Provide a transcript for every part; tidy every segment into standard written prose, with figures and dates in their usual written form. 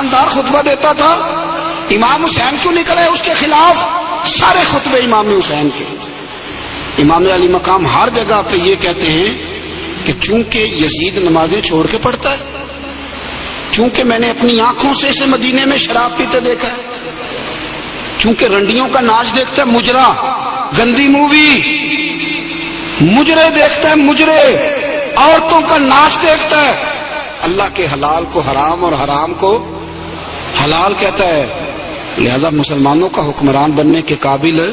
شاندار خطبہ دیتا تھا، امام حسین کیوں نکلے اس کے خلاف؟ سارے خطبے امام حسین کے۔ امام علی مقام ہر جگہ پہ یہ کہتے ہیں کہ چونکہ یزید نمازیں چھوڑ کے پڑھتا ہے، چونکہ میں نے اپنی آنکھوں سے اسے مدینے میں شراب پیتے دیکھا ہے، چونکہ رنڈیوں کا ناچ دیکھتا ہے، مجرا، گندی مووی، مجرے دیکھتا ہے، مجرے، عورتوں کا ناچ دیکھتا ہے، اللہ کے حلال کو حرام اور حرام کو حلال کہتا ہے، لہذا مسلمانوں کا حکمران بننے کے قابل ہے۔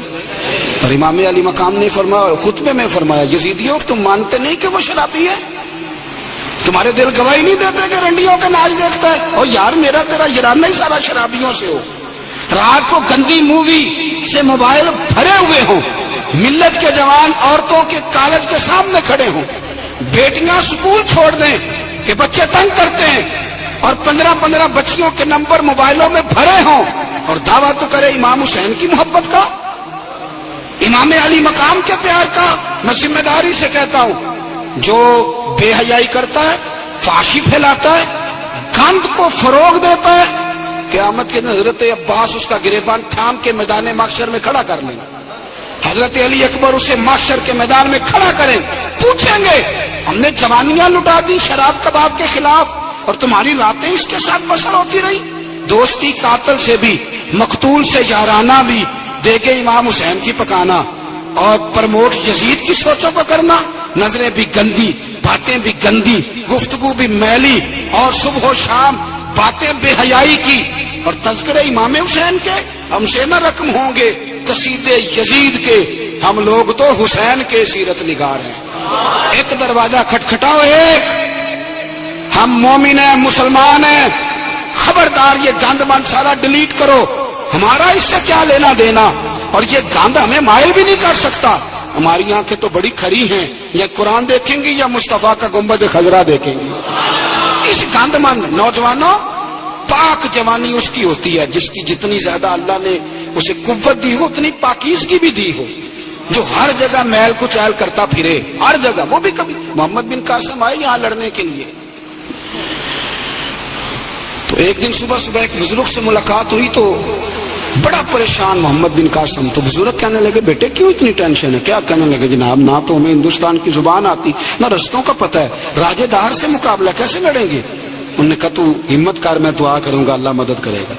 اور امام علی مقام نے فرمایا، خطبے میں فرمایا، یزیدیوں تم مانتے نہیں کہ وہ شرابی ہے؟ تمہارے دل گواہی نہیں دیتے کہ رنڈیوں کا ناچ دیکھتا ہے؟ اور یار میرا تیرا یارانہ ہی سارا شرابیوں سے ہو، رات کو گندی مووی سے موبائل بھرے ہوئے ہوں، ملت کے جوان عورتوں کے کالج کے سامنے کھڑے ہوں، بیٹیاں سکول چھوڑ دیں کہ بچے تنگ کرتے ہیں، اور 15 بچیوں کے نمبر موبائلوں میں بھرے ہوں، اور دعویٰ تو کرے امام حسین کی محبت کا، امام علی مقام کے پیار کا۔ میں ذمہ داری سے کہتا ہوں، جو بے حیائی کرتا ہے، فحاشی پھیلاتا ہے، گند کو فروغ دیتا ہے، قیامت کے حضرت عباس اس کا گریبان تھام کے میدان محشر میں کھڑا کر لیں گے، حضرت علی اکبر اسے محشر کے میدان میں کھڑا کریں، پوچھیں گے ہم نے جوانیاں لٹا دی شراب کباب کے خلاف اور تمہاری راتیں اس کے ساتھ بسر ہوتی رہی؟ دوستی قاتل سے بھی، مقتول سے یارانہ بھی، دیکھے امام حسین کی پکانا اور پرموٹ یزید کی سوچوں کو کرنا، نظریں بھی گندی، باتیں بھی گندی، گفتگو بھی میلی، اور صبح و شام باتیں بے حیائی کی، اور تذکرے امام حسین کے ہم سے نہ رقم ہوں گے قصیدے یزید کے، ہم لوگ تو حسین کے سیرت نگار ہیں۔ ایک دروازہ کھٹکھٹاؤ، ایک، ہم مومن ہیں، مسلمان ہیں، خبردار یہ گند مند سارا ڈیلیٹ کرو، ہمارا اس سے کیا لینا دینا، اور یہ گند ہمیں مائل بھی نہیں کر سکتا۔ ہماری آنکھیں تو بڑی کھری ہیں، یا قرآن دیکھیں گی یا مصطفیٰ کا گنبد خضرا دیکھیں گی۔ اس گند مند نوجوانوں، پاک جوانی اس کی ہوتی ہے جس کی جتنی زیادہ اللہ نے اسے قوت دی ہو اتنی پاکیزگی بھی دی ہو، جو ہر جگہ میل کچیل کرتا پھرے، ہر جگہ۔ وہ بھی کبھی محمد بن قاسم آئے یہاں لڑنے کے لیے، تو ایک دن صبح ایک بزرگ سے ملاقات ہوئی تو بڑا پریشان محمد بن قاسم، تو بزرگ کہنے لگے بیٹے کیوں اتنی ٹینشن ہے؟ کیا؟ کہنے لگے جناب نہ تو ہمیں ہندوستان کی زبان آتی نہ رستوں کا پتہ ہے، راجے دار سے مقابلہ کیسے لڑیں گے؟ انہوں نے کہا تو ہمت کر، میں دعا کروں گا اللہ مدد کرے گا۔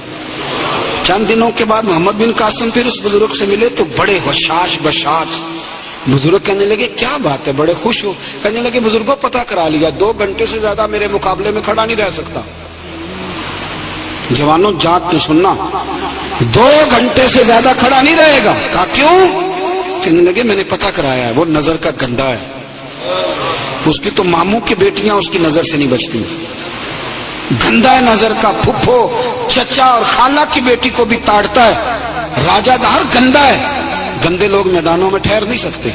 چند دنوں کے بعد محمد بن قاسم پھر اس بزرگ سے ملے تو بڑے حشاش بشاش، بزرگ کہنے لگے کیا بات ہے، بڑے خوش ہو؟ کہنے لگے بزرگوں پتہ کرا لیا، 2 گھنٹے سے زیادہ میرے مقابلے میں کھڑا نہیں رہ سکتا۔ جوانوں جانچ کے سننا، 2 گھنٹے سے زیادہ کھڑا نہیں رہے گا۔ کہا کیوں؟ کہنے لگے میں نے پتہ کرایا ہے، وہ نظر کا گندا ہے، اس کی تو ماموں کی بیٹیاں اس کی نظر سے نہیں بچتی، گندا ہے نظر کا، پھپھو چچا اور خالہ کی بیٹی کو بھی تاڑتا ہے، راجہ دار گندا ہے، گندے لوگ میدانوں میں ٹھہر نہیں سکتے،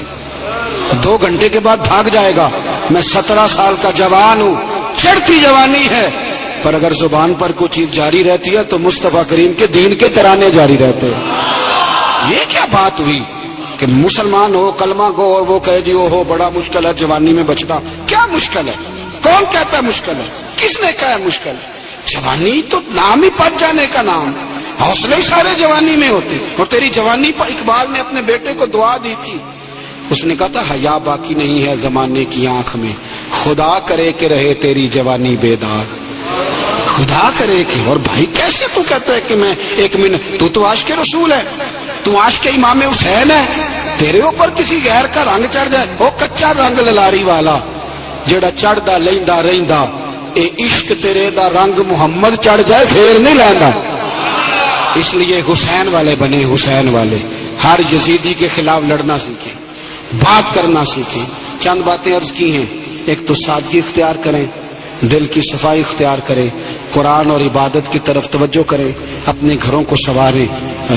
2 گھنٹے کے بعد بھاگ جائے گا۔ میں 17 سال کا جوان ہوں، چڑھتی جوانی ہے، پر اگر زبان پر کوئی چیز جاری رہتی ہے تو مصطفیٰ کریم کے دین کے ترانے جاری رہتے ہیں۔ یہ کیا بات ہوئی کہ مسلمان ہو، کلمہ گو، اور وہ کہے جی وہ ہو بڑا مشکل ہے جوانی میں بچنا؟ کیا مشکل ہے؟ کون کہتا ہے مشکل ہے؟ کس نے کہا ہے مشکل ہے؟ جوانی تو نام ہی پچ جانے کا نام، حوصلے سارے جوانی میں ہوتے، اور تیری جوانی پر اقبال نے اپنے بیٹے کو دعا دی تھی، اس نے کہا تھا حیا باقی نہیں ہے زمانے کی آنکھ میں، خدا کرے کہ رہے تیری جوانی بے داغ، خدا کرے کہ۔ اور بھائی کیسے تو کہتا ہے کہ میں 1 منٹ، تو عاشق رسول ہے، تو عاشق امام حسین ہے، تیرے اوپر کسی غیر کا رنگ چڑھ جائے، وہ کچا رنگ للاری والا جڑا چڑھدا لیندا رہندا، اے عشق تیرے دا رنگ محمد چڑھ جائے پھر نہیں لیندا۔ اس لیے حسین والے بنے، حسین والے، ہر یزیدی کے خلاف لڑنا سیکھیں، بات کرنا سیکھیں۔ چند باتیں عرض کی ہیں، ایک تو سادگی اختیار کریں، دل کی صفائی اختیار کریں، قرآن اور عبادت کی طرف توجہ کریں، اپنے گھروں کو سنواریں،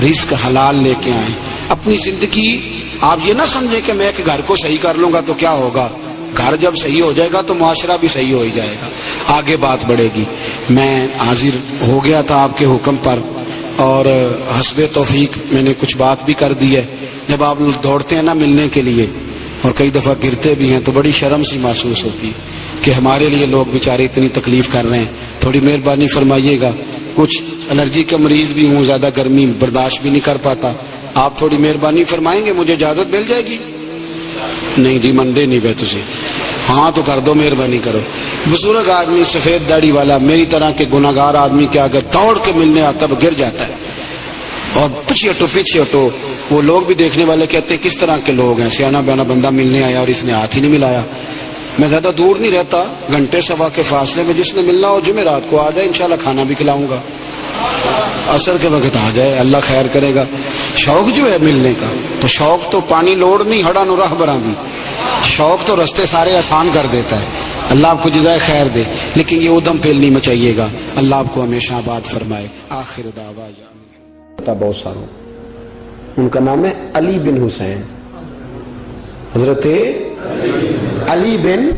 رزق حلال لے کے آئیں۔ اپنی زندگی آپ یہ نہ سمجھیں کہ میں ایک گھر کو صحیح کر لوں گا تو کیا ہوگا، گھر جب صحیح ہو جائے گا تو معاشرہ بھی صحیح ہو ہی جائے گا، آگے بات بڑھے گی۔ میں حاضر ہو گیا تھا آپ کے حکم پر، اور حسب توفیق میں نے کچھ بات بھی کر دی ہے۔ جب آپ لوگ دوڑتے ہیں نا ملنے کے لیے اور کئی دفعہ گرتے بھی ہیں تو بڑی شرم سی محسوس ہوتی ہے کہ ہمارے لیے لوگ بیچارے اتنی تکلیف کر رہے ہیں، تھوڑی مہربانی فرمائیے گا کچھ الرجی کا مریض بھی ہوں, زیادہ گرمی برداشت بھی نہیں کر پاتا. آپ تھوڑی مہربانی فرمائیں گے, مجھے اجازت مل جائے گی؟ نہیں جی مندے نہیں بے تسی, ہاں تو کر دو, مہربانی کرو. بزرگ آدمی سفید داڑھی والا میری طرح کے گناہگار آدمی کے اگر دوڑ کے ملنے آتا وہ گر جاتا ہے, اور پیچھے ہٹو. وہ لوگ بھی دیکھنے والے کہتے ہیں کس طرح کے لوگ ہیں, سیانا بیانا بندہ ملنے آیا اور اس نے ہاتھ ہی نہیں ملایا. میں زیادہ دور نہیں رہتا, گھنٹے سوا کے فاصلے میں, جس نے ملنا ہو جمعرات کو آ جائے, انشاءاللہ کھانا بھی کھلاؤں گا. عصر کے وقت آ جائے, اللہ خیر کرے گا. شوق جو ہے ملنے کا, تو شوق تو پانی لوڑ نہیں ہڑا نو راہ برا دی, شوق تو رستے سارے آسان کر دیتا ہے. اللہ آپ کو جزائے خیر دے, لیکن یہ ادم پھیل نہیں مچائیے گا. اللہ آپ کو ہمیشہ آباد فرمائے. آخر دعوانا بہت ساروں, ان کا نام ہے علی بن حسین. حضرت علی بن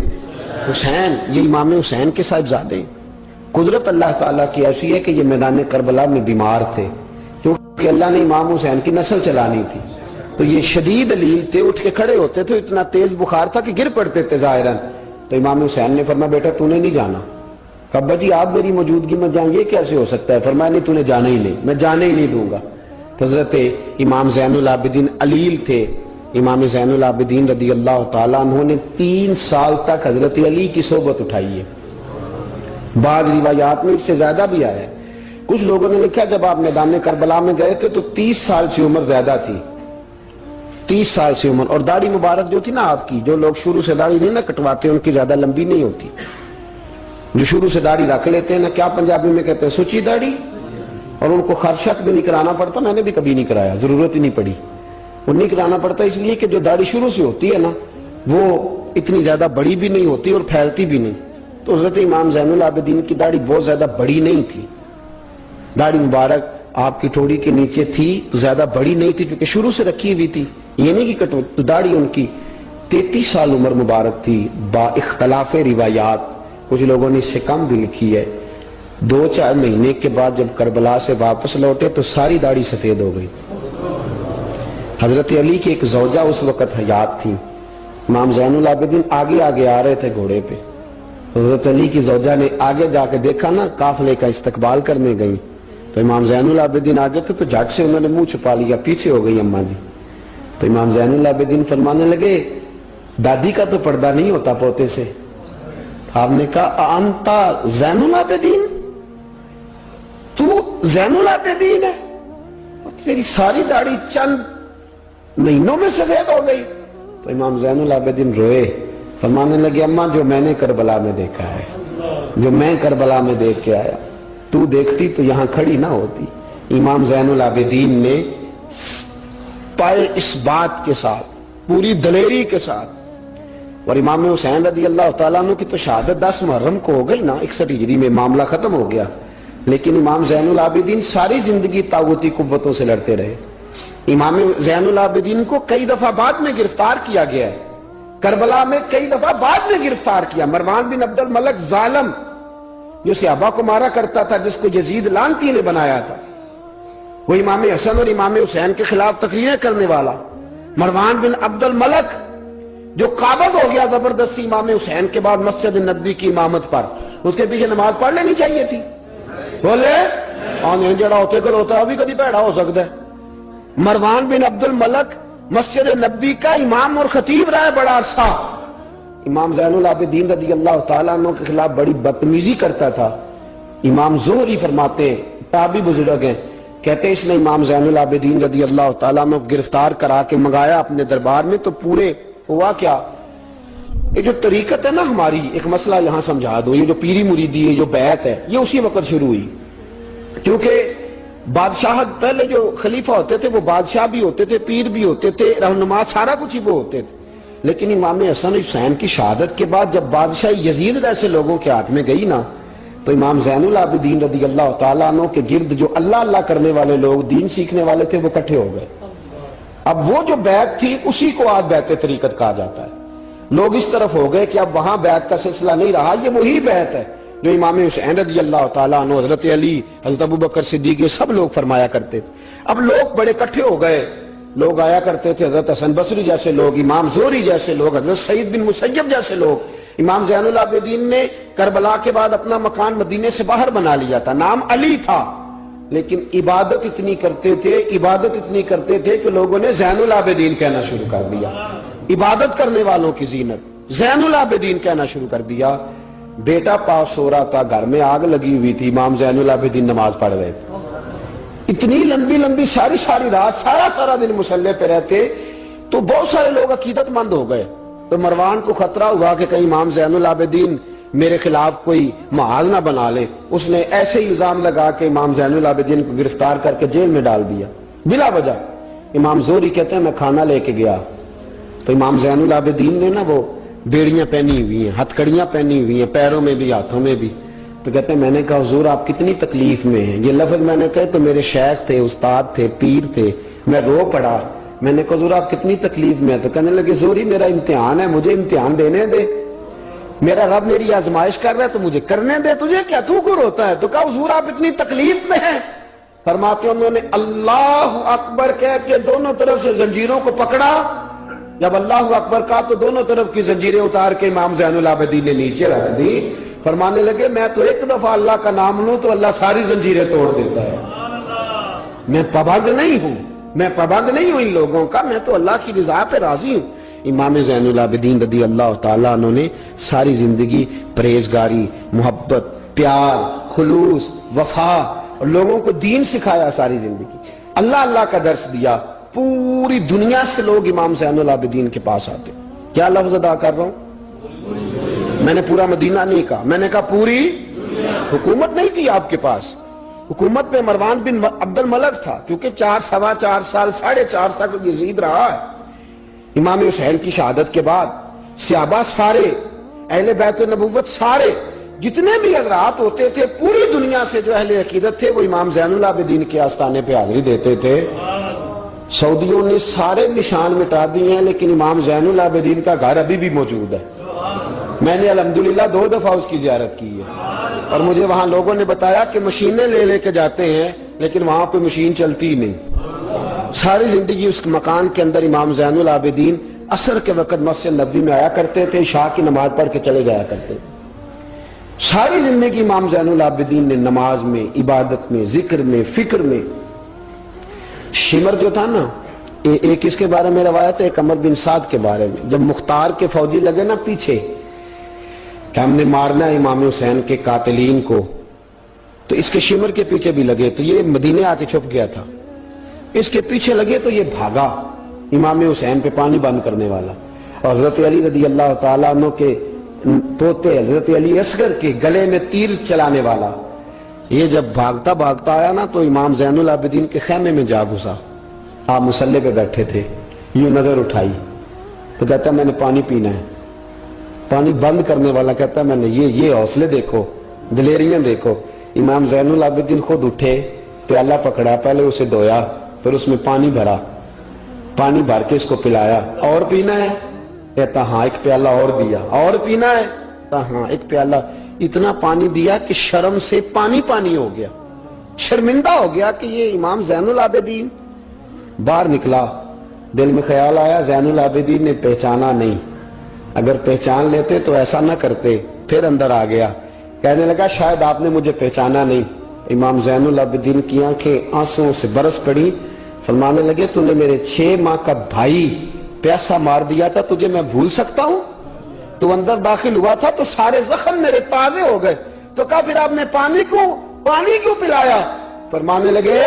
حسین, یہ امام حسین کے صاحبزادے. قدرت اللہ تعالیٰ کی ایسی ہے کہ یہ میدان کربلا میں بیمار تھے, کیونکہ اللہ نے امام حسین کی نسل چلانی تھی. تو یہ شدید علیل تھے, اٹھ کے کھڑے ہوتے تھے, اتنا تیز بخار تھا کہ گر پڑتے تھے ظاہراً. تو امام حسین نے فرمایا بیٹا تو نے نہیں جانا. کہا ابا جی آپ میری موجودگی میں جائیں, یہ کیسے ہو سکتا ہے؟ فرمایا نہیں, تو نے جانا ہی نہیں, میں جانے ہی نہیں دوں گا. تو حضرت امام زین العابدین علیل تھے. امام زین العابدین رضی اللہ تعالیٰ عنہ نے 3 سال تک حضرت علی کی صحبت اٹھائی ہے. بعض روایات میں اس سے زیادہ بھی آیا ہے. کچھ لوگوں نے لکھا جب آپ میدان کربلا میں گئے تھے تو 30 سال سے عمر زیادہ تھی, 30 سال سے عمر. اور داڑھی مبارک جو تھی نا آپ کی, جو لوگ شروع سے داڑھی نہیں نہ کٹواتے ان کی زیادہ لمبی نہیں ہوتی. جو شروع سے داڑھی رکھ لیتے ہیں نا, کیا پنجابی میں کہتے ہیں, سچی داڑھی, اور ان کو خرشت بھی نہیں کرانا پڑتا. میں نے بھی کبھی نہیں کرایا, ضرورت ہی نہیں پڑی. وہ نہیں کرانا پڑتا اس لیے کہ جو داڑھی شروع سے ہوتی ہے نا وہ اتنی زیادہ بڑی بھی نہیں ہوتی اور پھیلتی بھی نہیں. تو حضرت امام زین العابدین کی داڑھی بہت زیادہ بڑی نہیں تھی. داڑھی مبارک آپ کی ٹھوڑی کے نیچے تھی تو زیادہ بڑی نہیں تھی, کیونکہ شروع سے رکھی ہوئی تھی. یہ نہیں کہ کٹو. تو داڑھی ان کی 33 سال عمر مبارک تھی, با اختلاف روایات. کچھ لوگوں نے اس سے کم بھی لکھی ہے. 2-4 مہینے کے بعد جب کربلا سے واپس لوٹے تو ساری داڑھی سفید ہو گئی. حضرت علی کی ایک زوجہ اس وقت حیات تھی. امام زین العابدین آگے آگے آ رہے تھے گھوڑے پہ. حضرت علی کی زوجہ نے آگے جا کے دیکھا نا, قافلے کا استقبال کرنے گئی, تو امام زین العابدین آگے تھے تو جھٹ سے انہوں نے منہ چھپا لیا, پیچھے ہو گئی اماں جی. تو امام زین العابدین فرمانے لگے دادی کا تو پردہ نہیں ہوتا پوتے سے. آپ نے کہا انتا زین العابدین, تو زین العابدین ہے, تیری ساری داڑھی چند مہینوں میں سفید ہو گئی. تو امام زین العابدین روئے, فرمانے لگے اماں جو میں نے کربلا میں دیکھا ہے, جو میں کربلا میں دیکھ کے آیا, تو دیکھتی تو یہاں کھڑی نہ ہوتی. امام زین العابدین نے پائے اس بات کے ساتھ, پوری دلیری کے ساتھ. اور امام حسین رضی اللہ تعالیٰ عنہ کی تو شہادت 10 محرم کو ہو گئی نا, 61 ہجری میں معاملہ ختم ہو گیا. لیکن امام زین العابدین ساری زندگی طاغوتی قوتوں سے لڑتے رہے. امام زین العابدین کو کئی دفعہ بعد میں گرفتار کیا گیا ہے, کربلا میں کئی دفعہ بعد میں گرفتار کیا. مروان بن عبد الملک ظالم جو صحابہ کو مارا کرتا تھا, جس کو یزید لعنتی نے بنایا تھا, وہ امام حسن اور امام حسین کے خلاف تقریریں کرنے والا مروان بن عبد الملک جو قابض ہو گیا زبردستی امام حسین کے بعد مسجد نبوی کی امامت پر, اس کے پیچھے نماز پڑھ لینی چاہیے تھی. بولے آنے جڑا ہوتے کل ہوتا ہے, ابھی کدی پیڑا ہو سکتا ہے. مروان بن عبد الملک مسجد نبوی کا امام اور خطیب رہا ہے بڑا عرصہ. امام زین العابدین رضی اللہ تعالیٰ عنہ کے خلاف بڑی بدتمیزی کرتا تھا. امام زہری فرماتے ہیں, تابعی بزرگ ہیں, کہتے اس نے امام زین العابدین رضی اللہ تعالیٰ عنہ گرفتار کرا کے منگایا اپنے دربار میں. تو پورے ہوا کیا, یہ جو طریقت ہے نا ہماری, ایک مسئلہ یہاں سمجھا دو, یہ جو پیری مریدی ہے, جو بیعت ہے, یہ اسی وقت شروع ہوئی. کیونکہ بادشاہ پہلے جو خلیفہ ہوتے تھے وہ بادشاہ بھی ہوتے تھے, پیر بھی ہوتے تھے, رہنما, سارا کچھ ہی وہ ہوتے تھے. لیکن امام حسن حسین کی شہادت کے بعد جب بادشاہ یزید جیسے لوگوں کے ہاتھ میں گئی نا, تو امام زین العابدین رضی اللہ تعالیٰ عنہ کے گرد جو اللہ اللہ کرنے والے لوگ, دین سیکھنے والے تھے, وہ اکٹھے ہو گئے. اب وہ جو بیعت تھی اسی کو آج بیعت طریقت کہا جاتا ہے. لوگ اس طرف ہو گئے کہ اب وہاں بیعت کا سلسلہ نہیں رہا, یہ وہی بیعت ہے جو امام حسین رضی اللہ تعالیٰ عنہ, حضرت علی, حضرت ابوبکر صدیق, یہ سب لوگ فرمایا کرتے تھے. اب لوگ بڑے اکٹھے ہو گئے, لوگ آیا کرتے تھے, حضرت حسن بصری جیسے لوگ, امام زہری جیسے لوگ, حضرت سعید بن مسیب جیسے لوگ, امام زین العابدین نے کربلا کے بعد اپنا مکان مدینے سے باہر بنا لیا تھا، نام علی تھا، لیکن عبادت اتنی کرتے تھے کہ لوگوں نے زین العابدین کہنا شروع کر دیا، عبادت کرنے والوں کی زینت زین العابدین کہنا شروع کر دیا۔ بیٹا پاس سو رہا تھا، گھر میں آگ لگی ہوئی تھی، امام زین العابدین نماز پڑھ رہے تھے، اتنی لمبی ساری رات سارا دن مصلی پہ رہتے، تو بہت سارے لوگ عقیدت مند ہو گئے۔ تو مروان کو خطرہ ہوا کہ کہیں امام زین العابدین میرے خلاف کوئی محاذ نہ بنا لے، اس نے ایسے ہی الزام لگا کے امام زین العابدین کو گرفتار کر کے جیل میں ڈال دیا بلا وجہ۔ امام زہری کہتے ہیں میں کھانا لے کے گیا تو امام زین العابدین نے نا وہ بیڑیاں پہنی ہوئی ہیں، ہتھ کڑیاں پہنی ہوئی ہیں، پیروں میں بھی ہاتھوں میں بھی، تو کہتے ہیں میں نے کہا حضور آپ کتنی تکلیف میں ہیں، یہ لفظ میں نے کہا تو میرے شیخ تھے، استاد تھے، پیر تھے، میں رو پڑا، میں نے کہا حضور آپ کتنی تکلیف میں ہیں، تو کہنے لگے زہری میرا امتحان ہے، مجھے امتحان دینے دے، میرا رب میری آزمائش کر رہا ہے تو مجھے کرنے دے، تجھے کیا، تو کو روتا ہے؟ تو کہا حضور آپ اتنی تکلیف میں ہیں، فرماتے انہوں نے اللہ اکبر کہہ کے دونوں طرف سے زنجیروں کو پکڑا، جب اللہ اکبر کہا تو دونوں طرف کی زنجیریں اتار کے امام زین العابدین نے نیچے رکھ دی، فرمانے لگے میں تو ایک دفعہ اللہ کا نام لوں تو اللہ ساری زنجیریں توڑ دیتا ہے، میں پابند نہیں ہوں ان لوگوں کا، میں تو اللہ کی رضا پہ راضی ہوں۔ امام زین العابدین رضی اللہ تعالیٰ عنہ نے ساری زندگی پرہیزگاری، محبت، پیار، خلوص، وفا اور لوگوں کو دین سکھایا، ساری زندگی اللہ کا درس دیا، پوری دنیا سے لوگ امام زین العابدین کے پاس آتے۔ کیا لفظ ادا کر رہا ہوں، میں نے پورا مدینہ نہیں کہا، میں نے کہا پوری حکومت نہیں تھی آپ کے پاس، حکومت پہ مروان بن عبد الملک تھا، کیونکہ 4 سال 4.5 سال یزید رہا ہے۔ امام حسین کی شہادت کے بعد صحابہ سارے، اہل بیت النبوت سارے، جتنے بھی حضرات ہوتے تھے پوری دنیا سے جو اہل عقیدت تھے وہ امام زین العابدین کے آستانے پہ حاضری دیتے تھے۔ سعودیوں نے سارے نشان مٹا دیے ہیں لیکن امام زین العابدین کا گھر ابھی بھی موجود ہے، میں نے الحمدللہ 2 دفعہ اس کی زیارت کی ہے، اور مجھے وہاں لوگوں نے بتایا کہ مشینیں لے کے جاتے ہیں لیکن وہاں پہ مشین چلتی ہی نہیں، ساری زندگی اس مکان کے اندر امام زین العابدین عصر کے وقت مسجد نبوی میں آیا کرتے تھے، عشاء کی نماز پڑھ کے چلے جایا کرتے تھے۔ ساری زندگی امام زین العابدین نے نماز میں، عبادت میں، ذکر میں، فکر میں۔ شمر جو تھا نا، ایک اس کے بارے میں روایت ہے، ایک عمر بن سعد کے بارے میں، جب مختار کے فوجی لگے نا پیچھے کہ ہم نے مارنا ہے امام حسین کے قاتلین کو، تو اس کے شمر کے پیچھے بھی لگے، تو یہ مدینے آ کے چھپ گیا تھا، اس کے پیچھے لگے تو یہ بھاگا، امام حسین پہ پانی بند کرنے والا، اور حضرت علی رضی اللہ تعالیٰ عنہ کے پوتے حضرت علی اصغر کے گلے میں تیر چلانے والا، یہ جب بھاگتا آیا نا تو امام زین العابدین کے خیمے میں جا گھسا، آپ مصلی پہ بیٹھے تھے، یوں نظر اٹھائی تو کہتا میں نے پانی پینا ہے، پانی بند کرنے والا کہتا میں نے یہ حوصلے دیکھو، دلیریاں دیکھو، امام زین العابدین خود اٹھے، پیالہ پکڑا، پہلے اسے دھویا، پھر اس میں پانی بھرا، پانی بھر کے اس کو پلایا، اور پینا ہے؟ کہتا ہاں، ایک پیالہ اور دیا، اور پینا ہے؟ کہتا ہاں، ایک پیالہ، اتنا پانی دیا کہ شرم سے پانی ہو گیا، شرمندہ ہو گیا کہ یہ امام زین العابدین۔ باہر نکلا، دل میں خیال آیا زین العابدین نے پہچانا نہیں، اگر پہچان لیتے تو ایسا نہ کرتے، پھر اندر آ گیا، کہنے لگا شاید آپ نے مجھے پہچانا نہیں۔ امام زین العابدین کی آنکھیں آنسوں سے برس پڑی، فرمانے لگے تو نے میرے 6 ماہ کا بھائی پیاسا مار دیا تھا، تجھے میں بھول سکتا ہوں؟ تو اندر داخل ہوا تھا تو سارے زخم میرے تازے ہو گئے، تو کہا پھر آپ نے پانی کیوں پلایا؟ فرمانے لگے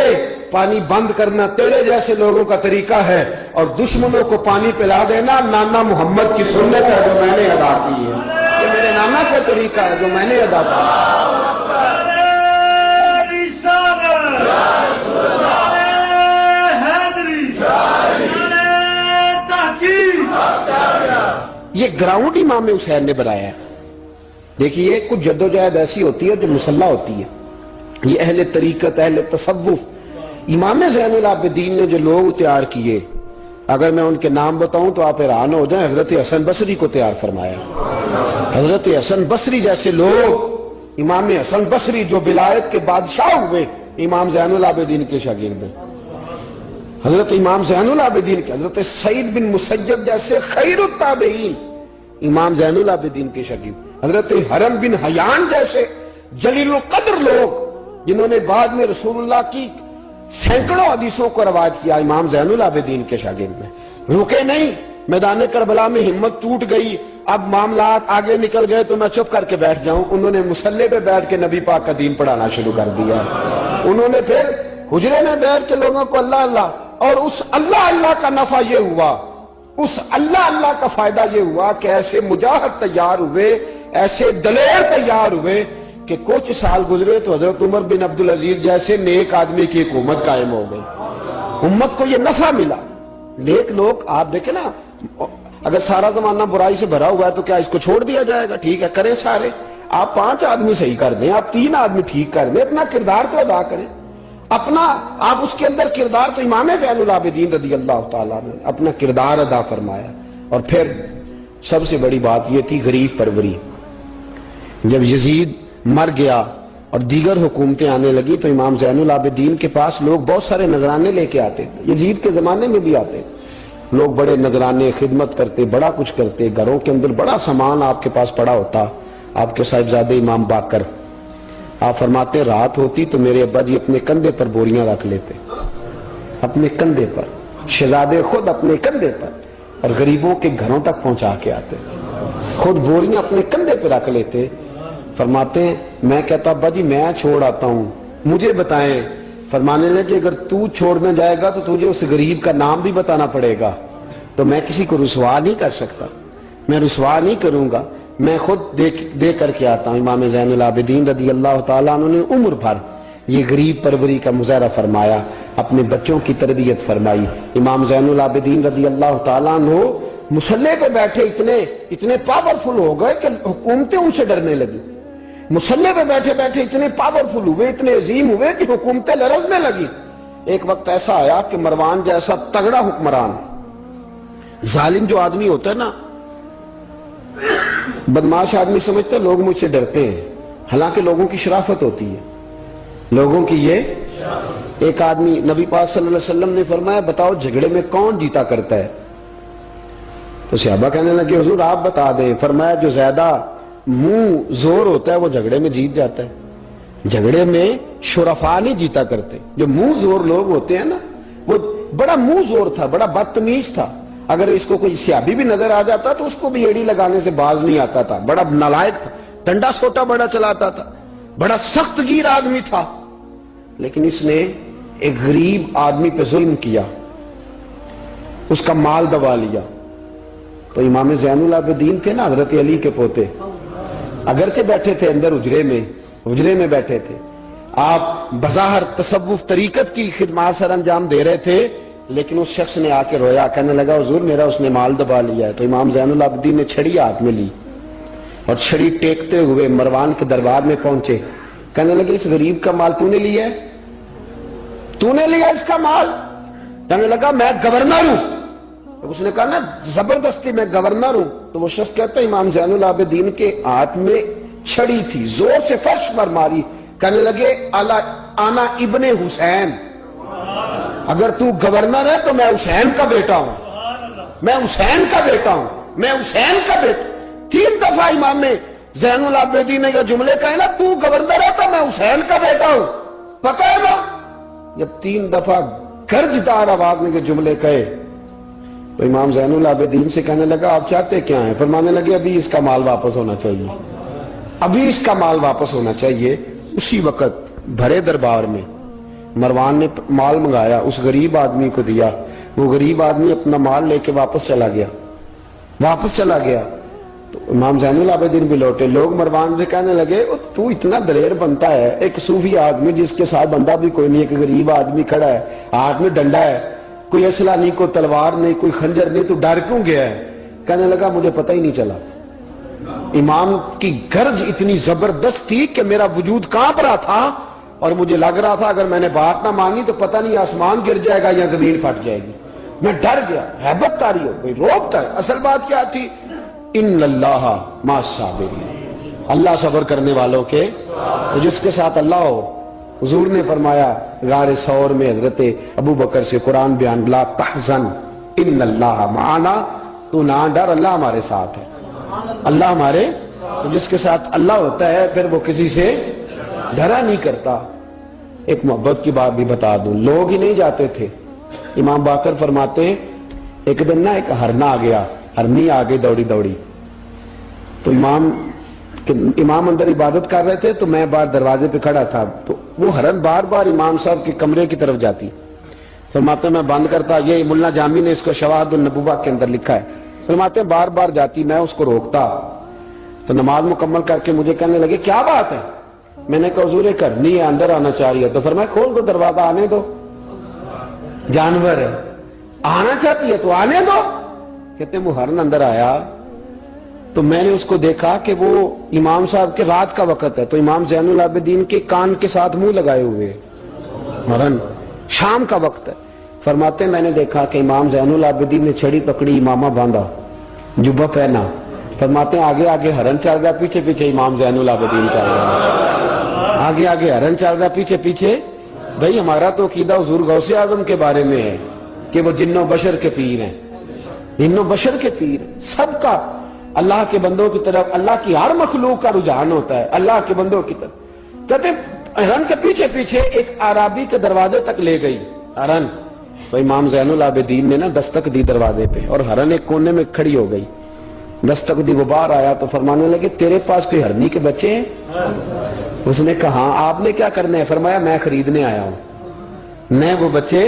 پانی بند کرنا تیرے جیسے لوگوں کا طریقہ ہے، اور دشمنوں کو پانی پلا دینا نانا محمد کی سنت ہے جو میں نے ادا کی ہے، یہ میرے نانا کا طریقہ ہے جو میں نے ادا کیا۔ یہ گراؤنڈ امام حسین نے بنایا ہے۔ دیکھیے کچھ جدوجہد ایسی ہوتی ہے جو مسلح ہوتی ہے، یہ اہل طریقت، اہل تصوف، امام زین العابدین نے جو لوگ تیار کیے، اگر میں ان کے نام بتاؤں تو آپ حیران ہو جائیں۔ حضرت حسن بصری کو تیار فرمایا، حضرت حسن بصری جیسے لوگ، امام حسن بصری جو ولایت کے بادشاہ ہوئے، امام زین العابدین کے شاگرد ہیں۔ حضرت امام زین العابدین کے، حضرت سعید بن مسیب جیسے خیر التابعین، امام زین العابدین کے شاگرد حضرت حرم بن حیان جیسے جلیل القدر لوگ جنہوں نے بعد میں رسول اللہ کی سینکڑوں حدیثوں کو روایت کیا، امام زین العابدین کے شاگرد میں رکے نہیں۔ میدان کربلا میں ہمت ٹوٹ گئی، اب معاملات آگے نکل گئے تو میں چپ کر کے بیٹھ جاؤں، انہوں نے مصلی پہ بیٹھ کے نبی پاک کا دین پڑھانا شروع کر دیا۔ انہوں نے پھر حجرے میں بیٹھ کے لوگوں کو اللہ اللہ، اور اس اللہ اللہ کا نفع یہ ہوا، اس اللہ اللہ کا فائدہ یہ ہوا کہ ایسے مجاہد تیار ہوئے، ایسے دلیر تیار ہوئے کہ کچھ سال گزرے تو حضرت عمر بن عبدالعزیز جیسے نیک آدمی کی ایک امت قائم ہو گئی۔ امت کو یہ نفع ملا۔ نیک لوگ آپ دیکھیں نا، اگر سارا زمانہ برائی سے بھرا ہوا ہے تو کیا اس کو چھوڑ دیا جائے گا؟ ٹھیک ہے کریں سارے، آپ 5 آدمی صحیح کر دیں، آپ 3 آدمی ٹھیک کر دیں، اپنا کردار تو ادا کریں، اپنا آپ اس کے اندر کردار، تو امام زین العابدین رضی اللہ تعالیٰ نے اپنا کردار ادا فرمایا۔ اور پھر سب سے بڑی بات یہ تھی غریب پروری۔ جب یزید مر گیا اور دیگر حکومتیں آنے لگی تو امام زین العابدین کے پاس لوگ بہت سارے نذرانے لے کے آتے تھے، یزید کے زمانے میں بھی آتے تھے لوگ، بڑے نذرانے خدمت کرتے، بڑا کچھ کرتے، گھروں کے اندر بڑا سامان آپ کے پاس پڑا ہوتا۔ آپ کے صاحبزادے امام باقر، آپ فرماتے رات ہوتی تو میرے ابا جی اپنے کندھے پر بوریاں رکھ لیتے، اپنے کندھے پر، شہزادے خود اپنے کندھے پر، اور غریبوں کے گھروں تک پہنچا کے آتے، خود بوریاں اپنے کندھے پہ رکھ لیتے۔ فرماتے ہیں میں کہتا ابا جی میں چھوڑ آتا ہوں، مجھے بتائیں۔ فرمانے لگے کہ اگر تو چھوڑنے جائے گا تو تجھے اس غریب کا نام بھی بتانا پڑے گا، تو میں کسی کو رسوا نہیں کر سکتا، میں رسوا نہیں کروں گا، میں خود دے کر کے آتا ہوں۔ امام زین العابدین رضی اللہ تعالیٰ عنہ نے عمر بھر یہ غریب پروری کا مظاہرہ فرمایا، اپنے بچوں کی تربیت فرمائی۔ امام زین العابدین رضی اللہ تعالیٰ عنہ مصلی پہ بیٹھے اتنے پاورفل ہو گئے کہ حکومتیں ان سے ڈرنے لگی۔ مصلی پہ بیٹھے بیٹھے اتنے پاورفل ہوئے، اتنے عظیم ہوئے کہ حکومتیں لرزنے لگی۔ ایک وقت ایسا آیا کہ مروان جیسا تگڑا حکمران، ظالم جو آدمی ہوتا ہے نا، بدماش آدمی سمجھتے ہیں لوگ مجھ سے ڈرتے ہیں، حالانکہ لوگوں کی شرافت ہوتی ہے، لوگوں کی یہ ایک آدمی، نبی پاک صلی اللہ علیہ وسلم نے فرمایا بتاؤ جھگڑے میں کون جیتا کرتا ہے؟ تو صحابہ کہنے لگے حضور آپ بتا دیں۔ فرمایا جو زیادہ منہ زور ہوتا ہے وہ جھگڑے میں جیت جاتا ہے، جھگڑے میں شرفا نہیں جیتا کرتے، جو منہ زور لوگ ہوتے ہیں نا، وہ بڑا منہ زور تھا، بڑا بدتمیز تھا، اگر اس کو کوئی سیابی بھی نظر آ جاتا تو اس کو بھی ایڑی لگانے سے باز نہیں آتا تھا، بڑا نالائق تھا، ڈنڈا سوٹا بڑا چلاتا تھا، بڑا سخت گیر آدمی تھا، لیکن اس نے ایک غریب آدمی پہ ظلم کیا، اس کا مال دبا لیا۔ تو امام زین العابدین تھے نا حضرت علی کے پوتے، اگرچہ بیٹھے تھے اندر حجرے میں بیٹھے تھے، آپ بظاہر تصوف طریقت کی خدمات سر انجام دے رہے تھے، لیکن اس شخص نے آ کے رویا، کہنے لگا حضور میرا اس نے مال دبا لیا ہے۔ تو امام زین العابدین نے چھڑی ہاتھ میں لی اور چھڑی ٹیکتے ہوئے مروان کے دربار میں پہنچے، کہنے لگے اس غریب کا مال تو نے لیا ہے؟ تو نے لیا اس کا مال؟ کہنے لگا میں گورنر ہوں۔ اس نے کہا نا زبردستی میں گورنر ہوں، تو وہ شخص کہتا ہے امام زین العابدین کے ہاتھ میں چھڑی تھی، زور سے فرش پر ماری، کہنے لگے آنا ابن حسین، اگر تو گورنر ہے تو میں حسین کا بیٹا ہوں، میں حسین کا بیٹا ہوں، میں حسین کا بیٹا۔ 3 دفعہ امام زین العابدین نے یہ جملے کہے نا، تو گورنر ہے تو میں حسین کا بیٹا ہوں، پتہ ہے نا؟ جب 3 دفعہ گرجدار آواز میں یہ جملے کہے تو امام زین العابدین سے کہنے لگا آپ چاہتے کیا ہیں؟ فرمانے لگے ابھی اس کا مال واپس ہونا چاہیے، ابھی اس کا مال واپس ہونا چاہیے۔ اسی وقت بھرے دربار میں مروان نے مال منگایا، اس غریب آدمی کو دیا، وہ غریب آدمی اپنا مال لے کے واپس چلا گیا۔ تو امام زین العابدین بھی لوٹے، لوگ مروان سے کہنے لگے تو اتنا دلیر بنتا ہے، ایک صوفی آدمی جس کے ساتھ بندہ بھی کوئی نہیں، ایک غریب آدمی کھڑا ہے، ہاتھ میں ڈنڈا ہے، کوئی اسلحہ نہیں، کوئی تلوار نہیں، کوئی خنجر نہیں، تو ڈر کیوں گیا ہے؟ کہنے لگا مجھے پتہ ہی نہیں چلا۔ امام کی گرج اتنی زبردست تھی کہ میرا وجود کانپ رہا تھا، اور مجھے لگ رہا تھا اگر میں نے بات نہ مانی تو پتہ نہیں آسمان گر جائے گا یا زمین پھٹ جائے گی۔ میں ڈر گیا، ہیبت طاری ہو گئی، روب تھا۔ اصل بات کیا تھی؟ ان اللہ مع الصابرین، اللہ صبر کرنے والوں کے، جس کے ساتھ اللہ ہو۔ حضور نے فرمایا غار ثور میں حضرت ابو بکر سے قرآن بیان، لا تحزن ان اللہ معنا، تو نہ ڈر اللہ ہمارے ساتھ ہے۔ اللہ ہمارے، تو جس کے ساتھ اللہ ہوتا ہے پھر وہ کسی سے ڈرا نہیں کرتا۔ ایک محبت کی بات بھی بتا دوں، لوگ ہی نہیں جاتے تھے۔ امام باقر فرماتے ہیں ایک دن نا ایک ہرنا آ گیا، ہرنی آ گئی دوڑی دوڑی، تو امام اندر عبادت کر رہے تھے تو میں باہر دروازے پہ کھڑا تھا، تو وہ ہرن بار بار امام صاحب کے کمرے کی طرف جاتی، فرماتے ہیں میں بند کرتا، یہ ملا جامی نے اس کو شواہد النبوہ کے اندر لکھا ہے، فرماتے ہیں بار بار جاتی، میں اس کو روکتا، تو نماز مکمل کر کے مجھے کہنے لگے کیا بات ہے؟ میں نے کہا حضور ایک ہرنی ہے اندر آنا چاہ رہی ہے، تو فرمایا کھول دو دروازہ، آنے دو، جانور ہے آنا چاہتی ہے تو آنے دو۔ کہتے ہیں وہ ہرن اندر آیا تو میں نے اس کو دیکھا کہ وہ امام صاحب کے رات کا وقت ہے، تو امام زین العابدین کے کان کے ساتھ منہ لگائے ہوئے، ہرن شام کا وقت ہے۔ فرماتے ہیں میں نے دیکھا کہ امام زین العابدین نے چھڑی پکڑی، امامہ باندھا، جبہ پہنا، فرماتے ہیں آگے آگے ہرن چل رہا، پیچھے پیچھے امام زین العابدین چل رہا، آگے آگے ہرن چل رہا، پیچھے پیچھے۔ بھئی ہمارا تو عقیدہ حضور غوث اعظم کے بارے میں ہے کہ وہ جن و بشر کے پیر ہیں، جن و بشر کے پیر، سب کا اللہ کے بندوں کی طرف، اللہ کی ہر مخلوق کا رجحان ہوتا ہے اللہ کے بندوں کی طرف۔ کہتے ہیں ہرن کے پیچھے پیچھے ایک عرابی کے دروازے تک لے گئی ہرن، تو امام زین العابدین نے نا دستک دی دروازے پہ، اور ہرن ایک کونے میں کھڑی ہو گئی، دستک دی، وہ باہر آیا تو فرمانے لگے تیرے پاس کوئی ہرنی کے بچے ہیں؟ اس نے کہا ہاں، آپ نے کیا کرنا ہے؟ فرمایا میں خریدنے آیا ہوں، میں وہ بچے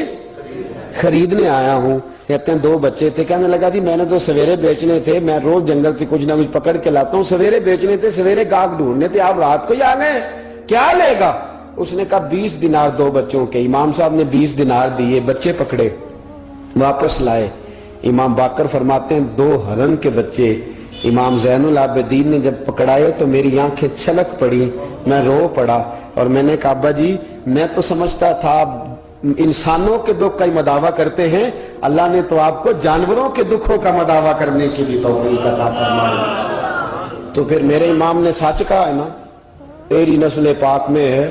خریدنے آیا ہوں۔ کہتے ہیں 2 بچے تھے، کہنے لگا جی میں نے تو سویرے بیچنے تھے، میں روز جنگل سے کچھ نہ کچھ پکڑ کے لاتا ہوں، سویرے بیچنے تھے، سویرے گاہک ڈھونڈنے تھے، آپ رات کو ہی آ گئے، کیا لے گا؟ اس نے کہا 20 دینار 2 بچوں کے۔ امام صاحب نے 20 دینار دیے، بچے پکڑے، واپس لائے۔ امام باقر فرماتے ہیں 2 ہرن کے بچے امام زین العابدین نے جب پکڑائے تو میری آنکھیں چھلک پڑی، میں رو پڑا، اور میں نے کہا ابا جی میں تو سمجھتا تھا انسانوں کے دکھ کا ہی مداوع کرتے ہیں، اللہ نے تو آپ کو جانوروں کے دکھوں کا مداوع کرنے کی بھی توفیق عطا فرمائی۔ تو پھر میرے امام نے سچ کہا ہے نا، تیری نسل پاک میں ہے۔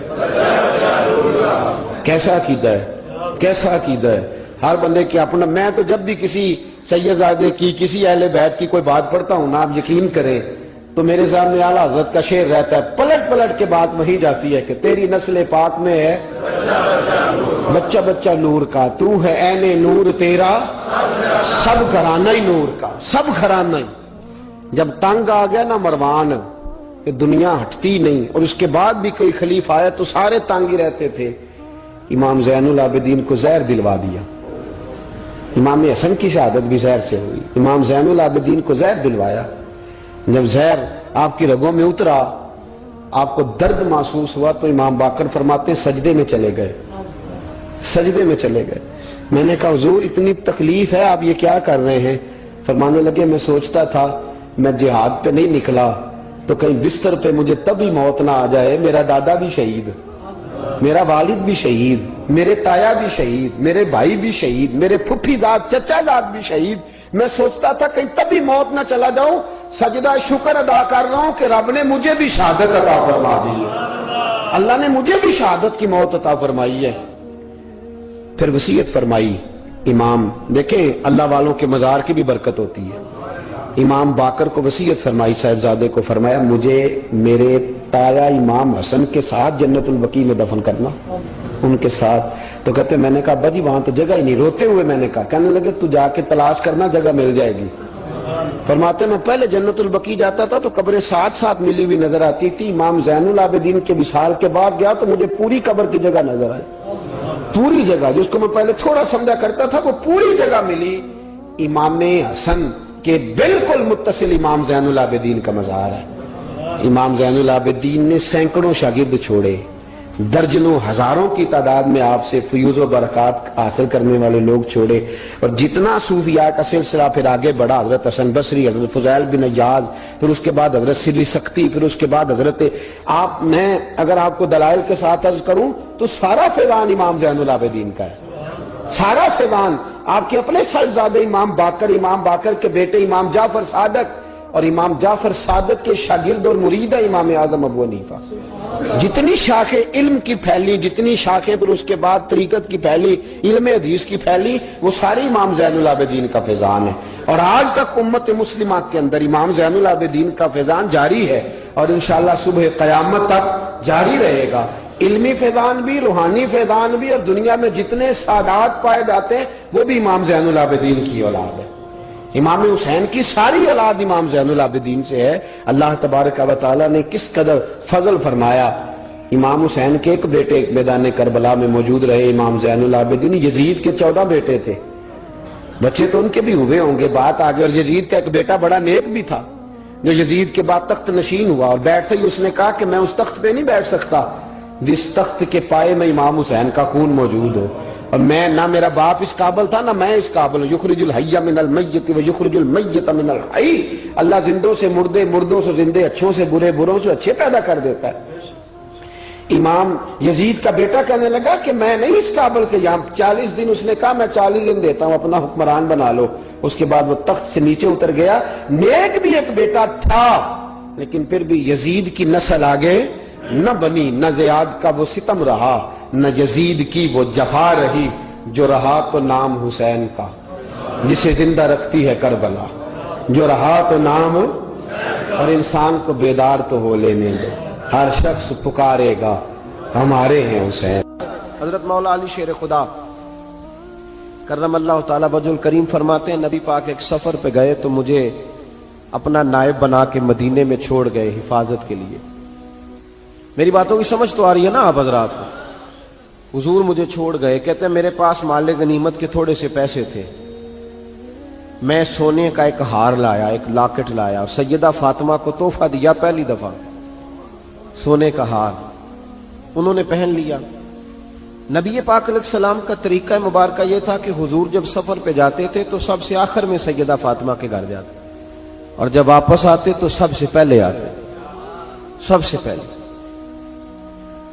کیسا عقیدہ ہے، کیسا عقیدہ ہے، ہر بندے کی اپنا۔ میں تو جب بھی کسی سیدزادے کی، کسی اہل بیت کی کوئی بات پڑھتا ہوں نا، آپ یقین کریں تو میرے سامنے اعلیٰ حضرت کا شعر رہتا ہے، پلٹ پلٹ کے بات وہی جاتی ہے کہ تیری نسل پاک میں ہے بچہ بچہ نور کا، تو ہے عین نور تیرا سب گھرانہ ہی نور کا، سب گھرانہ ہی۔ جب تنگ آ گیا نا مروان کہ دنیا ہٹتی نہیں، اور اس کے بعد بھی کوئی خلیفہ آیا تو سارے تنگ ہی رہتے تھے، امام زین العابدین کو زہر دلوا دیا۔ امام حسن کی شہادت بھی زہر سے ہوئی، امام زین العابدین کو زہر دلوایا۔ جب زہر آپ کی رگوں میں اترا، آپ کو درد محسوس ہوا، تو امام باقر فرماتے ہیں سجدے میں چلے گئے، سجدے میں چلے گئے۔ میں نے کہا حضور اتنی تکلیف ہے، آپ یہ کیا کر رہے ہیں؟ فرمانے لگے میں سوچتا تھا میں جہاد پہ نہیں نکلا تو کہیں بستر پہ مجھے تبھی موت نہ آ جائے، میرا دادا بھی شہید، میرا والد بھی شہید، میرے تایا بھی شہید، میرے بھائی بھی شہید، میرے پھپھی داد چچا داد بھی شہید، میں سوچتا تھا کہیں تبھی موت نہ چلا جاؤں، سجدہ شکر ادا کر رہا ہوں کہ رب نے مجھے بھی شہادت عطا فرما دی ہے، اللہ نے مجھے بھی شہادت کی موت عطا فرمائی ہے۔ پھر وصیت فرمائی امام، دیکھیں اللہ والوں کے مزار کی بھی برکت ہوتی ہے۔ امام باقر کو وصیت فرمائی، صاحبزادے کو فرمایا مجھے میرے تایا امام حسن کے ساتھ جنت البقیع میں دفن کرنا، ان کے ساتھ۔ تو کہتے میں نے کہا ابا جی وہاں تو جگہ ہی نہیں، روتے ہوئے میں نے کہا، کہنے لگے تو جا کے تلاش کرنا، جگہ مل جائے گی۔ فرماتے میں پہلے جنت البقیع جاتا تھا تو قبریں ساتھ ساتھ ملی ہوئی نظر آتی تھی، امام زین العابدین کے وصال کے بعد گیا تو مجھے پوری قبر کی جگہ نظر آئی، پوری جگہ جس کو میں پہلے تھوڑا سمجھا کرتا تھا وہ پوری جگہ ملی۔ امام حسن کے بالکل متصل امام زین العابدین کا مزار ہے۔ امام زین العابدین نے سینکڑوں شاگرد چھوڑے، درجنوں ہزاروں کی تعداد میں آپ سے فیوز و برکات حاصل کرنے والے لوگ چھوڑے، اور جتنا صوفیاء کا سلسلہ پھر آگے بڑھا، حضرت حسن بصری، حضرت فضیل بن عیاض، پھر اس کے بعد حضرت سری سختی، پھر اس کے بعد حضرت میں اگر آپ کو دلائل کے ساتھ عرض کروں تو سارا فیضان امام زین العابدین کا ہے، سارا فیضان۔ آپ کے اپنے صاحبزادے امام باقر کے بیٹے امام جعفر صادق، اور امام جعفر صادق کے شاگرد اور مرید ہے امام اعظم ابو حنیفہ۔ جتنی شاخیں علم کی پھیلی، جتنی شاخیں پھر اس کے بعد طریقت کی پھیلی، علم حدیث کی پھیلی، وہ ساری امام زین العابدین کا فیضان ہے۔ اور آج تک امت مسلمہ کے اندر امام زین العابدین کا فیضان جاری ہے اور انشاءاللہ صبح قیامت تک جاری رہے گا۔ علمی فیضان بھی، روحانی فیضان بھی، اور دنیا میں جتنے سادات پائے جاتے ہیں وہ بھی امام زین العابدین کی اولاد ہے۔ امام حسین کی ساری اولاد امام زین العابدین سے ہے۔ اللہ تبارک و تعالیٰ نے کس قدر فضل فرمایا۔ امام حسین کے ایک بیٹے ایک میدان کربلا میں موجود رہے، امام زین العابدین۔ یزید کے 14 بیٹے تھے، بچے تو ان کے بھی ہوئے ہوں گے، بات آگے۔ اور یزید کا ایک بیٹا بڑا نیک بھی تھا جو یزید کے بعد تخت نشین ہوا، اور بیٹھتے ہی اس نے کہا کہ میں اس تخت پہ نہیں بیٹھ سکتا جس تخت کے پائے میں امام حسین کا خون موجود ہو، اور میں نہ میرا باپ اس قابل تھا نہ میں اس قابل ہوں۔ یخرج الحی من المیت و یخرج المیت من الحی، اللہ زندوں سے مردے، مردوں سے زندے، اچھوں سے برے، بروں سے اچھے پیدا کر دیتا ہے۔ امام یزید کا بیٹا کہنے لگا کہ میں نہیں اس قابل کہ یہاں 40 دن، اس نے کہا میں 40 دن دیتا ہوں، اپنا حکمران بنا لو۔ اس کے بعد وہ تخت سے نیچے اتر گیا۔ نیک بھی ایک بیٹا تھا لیکن پھر بھی یزید کی نسل آگے نہ بنی، نہ زیاد کا وہ ستم رہا، نہ یزید کی وہ جفا رہی، جو رہا تو نام حسین کا، جسے زندہ رکھتی ہے کربلا، جو رہا تو نام، اور انسان کو بیدار تو ہو لینے دے، ہر شخص پکارے گا ہمارے ہیں حسین۔ حضرت مولا علی شیر خدا کرم اللہ تعالیٰ وجہ الکریم فرماتے ہیں، نبی پاک ایک سفر پہ گئے تو مجھے اپنا نائب بنا کے مدینے میں چھوڑ گئے حفاظت کے لیے۔ میری باتوں کی سمجھ تو آ رہی ہے نا آپ حضرات کو؟ حضور مجھے چھوڑ گئے، کہتے ہیں میرے پاس مال غنیمت کے تھوڑے سے پیسے تھے، میں سونے کا ایک ہار لایا، ایک لاکٹ لایا، اور سیدہ فاطمہ کو تحفہ دیا پہلی دفعہ، سونے کا ہار انہوں نے پہن لیا۔ نبی پاک علیہ السلام کا طریقہ مبارکہ یہ تھا کہ حضور جب سفر پہ جاتے تھے تو سب سے آخر میں سیدہ فاطمہ کے گھر جاتے، اور جب واپس آتے تو سب سے پہلے آتے، سب سے پہلے۔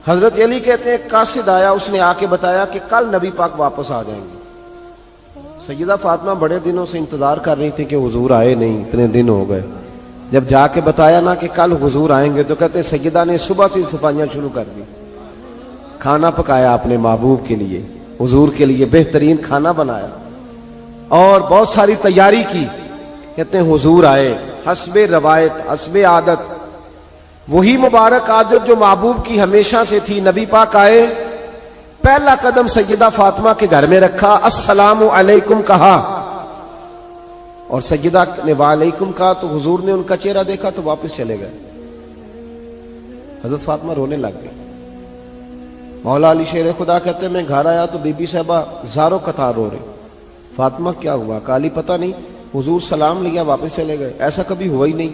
حضرت علی کہتے ہیں قاصد آیا، اس نے آ کے بتایا کہ کل نبی پاک واپس آ جائیں گے۔ سیدہ فاطمہ بڑے دنوں سے انتظار کر رہی تھی کہ حضور آئے نہیں، اتنے دن ہو گئے۔ جب جا کے بتایا نا کہ کل حضور آئیں گے تو کہتے سیدہ نے صبح سے صفائیاں شروع کر دی، کھانا پکایا اپنے محبوب کے لیے، حضور کے لیے بہترین کھانا بنایا اور بہت ساری تیاری کی۔ کہتے ہیں حضور آئے، حسب روایت، حسب عادت، وہی مبارک عادت جو محبوب کی ہمیشہ سے تھی۔ نبی پاک آئے، پہلا قدم سیدہ فاطمہ کے گھر میں رکھا، السلام علیکم کہا، اور سیدہ نے وعلیکم کہا تو حضور نے ان کا چہرہ دیکھا تو واپس چلے گئے۔ حضرت فاطمہ رونے لگ گئی۔ مولا علی شیر خدا کہتے ہیں میں گھر آیا تو بی بی صاحبہ زاروں قطار رو رہے۔ فاطمہ کیا ہوا؟ کالی پتہ نہیں، حضور سلام لیا واپس چلے گئے، ایسا کبھی ہوا ہی نہیں،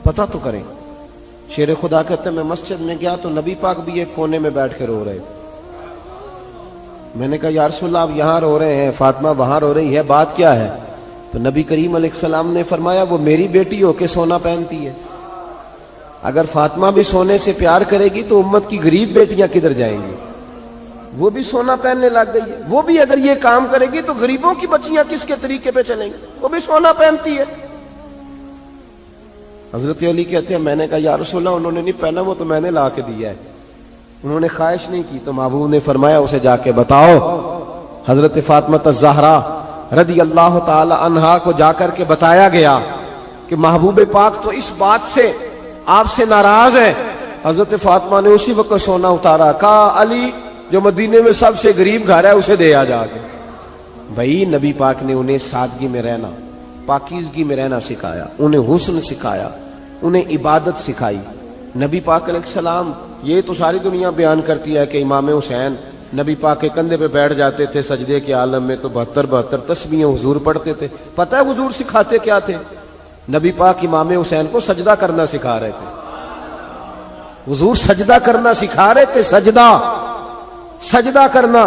پتہ تو کریں۔ شیر خدا کہتے ہیں میں مسجد میں گیا تو نبی پاک بھی ایک کونے میں بیٹھ کے رو رہے۔ میں نے کہا یا رسول اللہ آپ یہاں رو رہے ہیں، فاطمہ وہاں رو رہی ہے، بات کیا ہے؟ تو نبی کریم علیہ السلام نے فرمایا وہ میری بیٹی ہو کے سونا پہنتی ہے، اگر فاطمہ بھی سونے سے پیار کرے گی تو امت کی غریب بیٹیاں کدھر جائیں گی؟ وہ بھی سونا پہننے لگ گئی ہے، وہ بھی اگر یہ کام کرے گی تو غریبوں کی بچیاں کس کے طریقے پہ چلیں گی؟ وہ بھی سونا پہنتی ہے۔ حضرت علی کہتے ہیں میں نے کہا یا رسول اللہ انہوں نے نہیں پہنا، وہ تو میں نے لا کے دیا ہے، انہوں نے خواہش نہیں کی۔ تو محبوب نے فرمایا اسے جا کے بتاؤ۔ حضرت فاطمہ الزہرا رضی اللہ تعالی عنہا کو جا کر کے بتایا گیا کہ محبوب پاک تو اس بات سے آپ سے ناراض ہے۔ حضرت فاطمہ نے اسی وقت سونا اتارا، کہا علی جو مدینے میں سب سے غریب گھر ہے اسے دے آ جا کے۔ بھائی نبی پاک نے انہیں سادگی میں رہنا، پاکیزگی میں رہنا سکھایا، انہیں حسن سکھایا، انہیں عبادت سکھائی۔ نبی پاک علیہ السلام، یہ تو ساری دنیا بیان کرتی ہے کہ امام حسین نبی پاک کے کندھے پہ بیٹھ جاتے تھے سجدے کے عالم میں تو 72 تسبیحیں حضور پڑھتے تھے۔ پتہ ہے حضور سکھاتے کیا تھے؟ نبی پاک امام حسین کو سجدہ کرنا سکھا رہے تھے، حضور سجدہ کرنا سکھا رہے تھے، سجدہ کرنا۔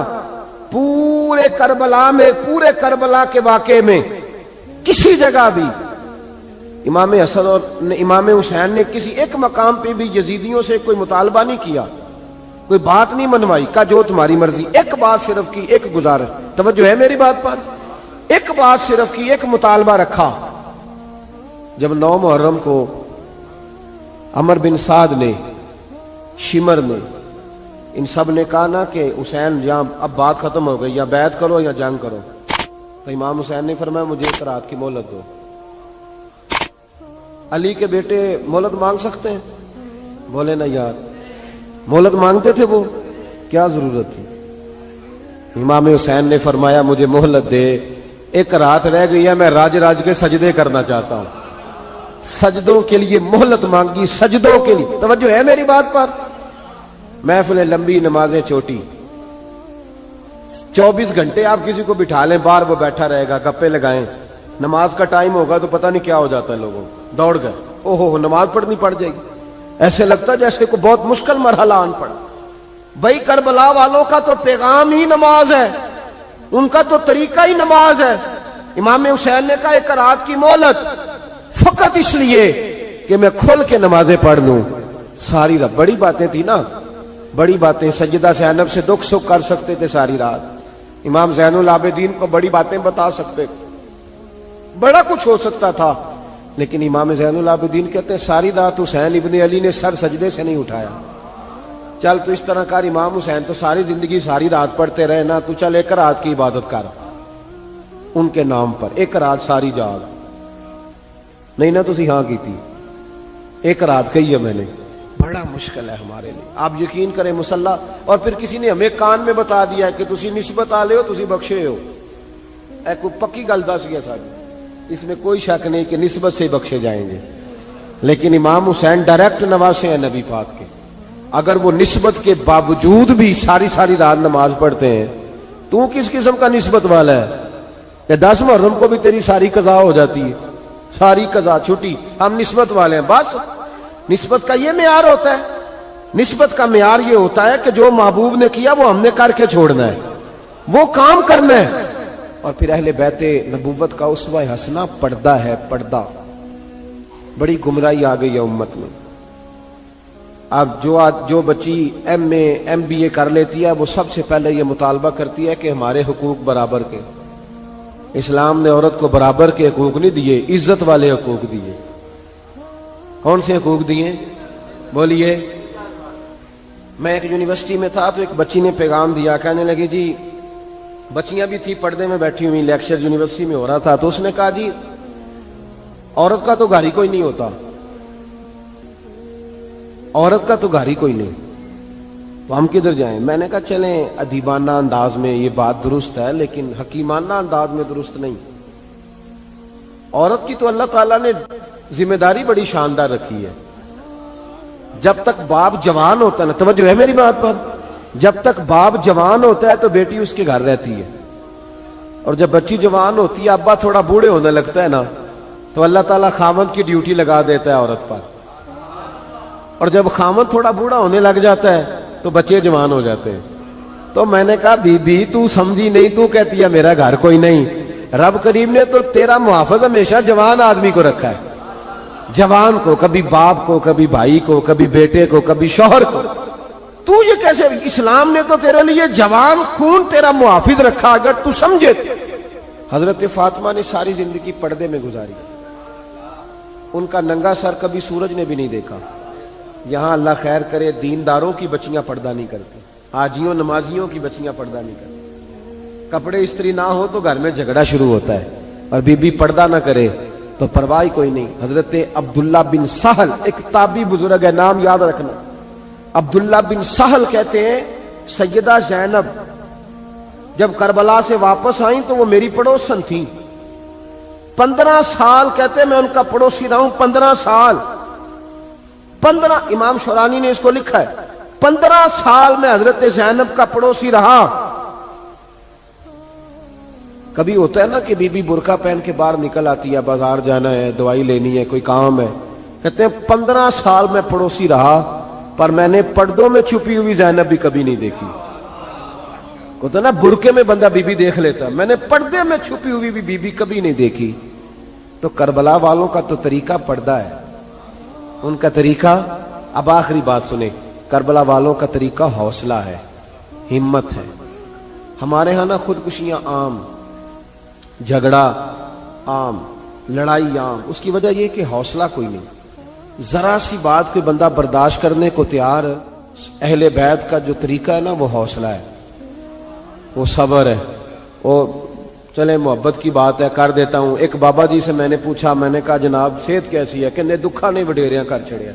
پورے کربلا کے واقعے میں کسی جگہ بھی امام حسن اور امام حسین نے کسی ایک مقام پہ بھی یزیدیوں سے کوئی مطالبہ نہیں کیا، کوئی بات نہیں منوائی، کہا جو تمہاری مرضی۔ ایک بات صرف کی، ایک گزارش، توجہ ہے میری بات پر، ایک بات صرف کی، ایک مطالبہ رکھا۔ جب 9 محرم کو عمر بن سعد نے، شمر نے، ان سب نے کہا نا کہ حسین یا اب بات ختم ہو گئی، یا بیعت کرو یا جنگ کرو، تو امام حسین نے فرمایا مجھے ایک رات کی مہلت دو. علی کے بیٹے مہلت مانگ سکتے ہیں؟ بولے نا یار، مہلت مانگتے تھے وہ، کیا ضرورت تھی؟ امام حسین نے فرمایا مجھے مہلت دے، ایک رات رہ گئی ہے، میں راج کے سجدے کرنا چاہتا ہوں. سجدوں کے لیے مہلت مانگی، سجدوں کے لیے. توجہ ہے میری بات پر؟ محفلیں لمبی، نمازیں چھوٹی. 24 گھنٹے آپ کسی کو بٹھا لیں باہر، وہ بیٹھا رہے گا، گپے لگائیں. نماز کا ٹائم ہوگا تو پتہ نہیں کیا ہو جاتا ہے، لوگوں دوڑ گئے، او ہو نماز پڑھنی پڑ جائے گی. ایسے لگتا ہے جیسے کوئی بہت مشکل مرحلہ آن پڑا. بھائی کربلا والوں کا تو پیغام ہی نماز ہے، ان کا تو طریقہ ہی نماز ہے. امام حسین نے کہا ایک رات کی مہلت، فقط اس لیے کہ میں کھل کے نمازیں پڑھ لوں. ساری رات بڑی باتیں تھی نا، بڑی باتیں. سیدہ زینب سے دکھ سکھ کر سکتے تھے ساری رات. امام زین العابدین کو بڑی باتیں بتا سکتے، بڑا کچھ ہو سکتا تھا. لیکن امام زین العابدین کہتے ہیں ساری رات حسین ابن علی نے سر سجدے سے نہیں اٹھایا. چل تو اس طرح کر، امام حسین تو ساری زندگی ساری رات پڑھتے رہے نا، تو چل ایک رات کی عبادت کر ان کے نام پر، ایک رات ساری جاگ. نہیں نا تسی ہاں کی تھی، ایک رات کہی ہے میں نے. بڑا مشکل ہے ہمارے لیے. آپ یقین کریں مسلح، اور پھر کسی نے ہمیں کان میں بتا دیا کہ تسی نسبت آ لے ہو، تسی بخشے ہو. اے کوئی پکی گل دس گیا ساری، اس میں کوئی شک نہیں کہ نسبت سے بخشے جائیں گے. لیکن امام حسین ڈائریکٹ نواسے ہیں نبی پاک کے. اگر وہ نسبت کے باوجود بھی ساری ساری رات نماز پڑھتے ہیں، تو کس قسم کا نسبت والا ہے کہ 10 محرم کو بھی تیری ساری قضا ہو جاتی ہے، ساری قضا چھٹی. ہم نسبت والے ہیں. بس نسبت کا یہ معیار ہوتا ہے. نسبت کا معیار یہ ہوتا ہے کہ جو محبوب نے کیا وہ ہم نے کر کے چھوڑنا ہے، وہ کام کرنا ہے. اور پھر اہل بیت نبوت کا اسوہ حسنہ پردہ ہے. پردہ بڑی گمراہی آ گئی ہے امت میں. اب جو بچی ایم بی اے کر لیتی ہے، وہ سب سے پہلے یہ مطالبہ کرتی ہے کہ ہمارے حقوق برابر کے. اسلام نے عورت کو برابر کے حقوق نہیں دیے، عزت والے حقوق دیے. کون سے حقوق دیے؟ بولیے. میں ایک یونیورسٹی میں تھا تو ایک بچی نے پیغام دیا، کہنے لگی جی، بچیاں بھی تھی پردے میں بیٹھی ہوئی، لیکچر یونیورسٹی میں ہو رہا تھا، تو اس نے کہا جی عورت کا تو گھر ہی کوئی نہیں ہوتا، عورت کا تو گھر ہی کوئی نہیں، تو ہم کدھر جائیں؟ میں نے کہا چلیں ادیبانہ انداز میں یہ بات درست ہے، لیکن حکیمانہ انداز میں درست نہیں. عورت کی تو اللہ تعالیٰ نے ذمہ داری بڑی شاندار رکھی ہے. جب تک باپ جوان ہوتا ہے نا، توجہ ہے میری بات پر، جب تک باپ جوان ہوتا ہے تو بیٹی اس کے گھر رہتی ہے. اور جب بچی جوان ہوتی ہے، ابا تھوڑا بوڑھے ہونے لگتا ہے نا، تو اللہ تعالیٰ خامند کی ڈیوٹی لگا دیتا ہے عورت پر. اور جب خامند تھوڑا بوڑھا ہونے لگ جاتا ہے تو بچے جوان ہو جاتے ہیں. تو میں نے کہا بی بی تو سمجھی نہیں، تو کہتی ہے میرا گھر کوئی نہیں. رب کریم نے تو تیرا محافظ ہمیشہ جوان آدمی کو رکھا ہے. جوان کو، کبھی باپ کو، کبھی بھائی کو، کبھی بیٹے کو، کبھی شوہر کو. تو یہ کیسے؟ اسلام نے تو تیرے لیے جوان خون تیرا محافظ رکھا. اگر تو سمجھے. حضرت فاطمہ نے ساری زندگی پردے میں گزاری. ان کا ننگا سر کبھی سورج نے بھی نہیں دیکھا. یہاں اللہ خیر کرے دینداروں کی بچیاں پردہ نہیں کرتی، حاجیوں نمازیوں کی بچیاں پردہ نہیں کرتی. کپڑے استری نہ ہو تو گھر میں جھگڑا شروع ہوتا ہے، اور بی بی پردہ نہ کرے تو پرواہ کوئی نہیں. حضرت عبداللہ بن سہل ایک تابعی بزرگ ہے، نام یاد رکھنا. عبداللہ بن سہل کہتے ہیں سیدہ زینب جب کربلا سے واپس آئیں تو وہ میری پڑوسن تھیں. 15 سال کہتے ہیں میں ان کا پڑوسی رہا ہوں. 15 سال، 15 امام شورانی نے اس کو لکھا ہے، 15 سال میں حضرت زینب کا پڑوسی رہا. کبھی ہوتا ہے نا کہ بی بی برقع پہن کے باہر نکل آتی ہے، بازار جانا ہے، دوائی لینی ہے، کوئی کام ہے. کہتے ہیں 15 سال میں پڑوسی رہا، پر میں نے پردوں میں چھپی ہوئی زینب بھی کبھی نہیں دیکھی. ہوتا نا برقعے میں بندہ بی بی دیکھ لیتا، میں نے پردے میں چھپی ہوئی بھی بی بی کبھی نہیں دیکھی. تو کربلا والوں کا تو طریقہ پردہ ہے، ان کا طریقہ. اب آخری بات سنیں، کربلا والوں کا طریقہ حوصلہ ہے، ہمت ہے. ہمارے ہاں نا خودکشیاں عام، جھگڑا عام، لڑائی عام. اس کی وجہ یہ کہ حوصلہ کوئی نہیں. ذرا سی بات کوئی بندہ برداشت کرنے کو تیار. اہل بیت کا جو طریقہ ہے نا وہ حوصلہ ہے، وہ صبر ہے، وہ چلے محبت کی بات ہے کر دیتا ہوں. ایک بابا جی سے میں نے پوچھا, میں نے کہا جناب صحت کیسی ہے؟ کہ دکھا نہیں وڈیریاں کر چھڑیا.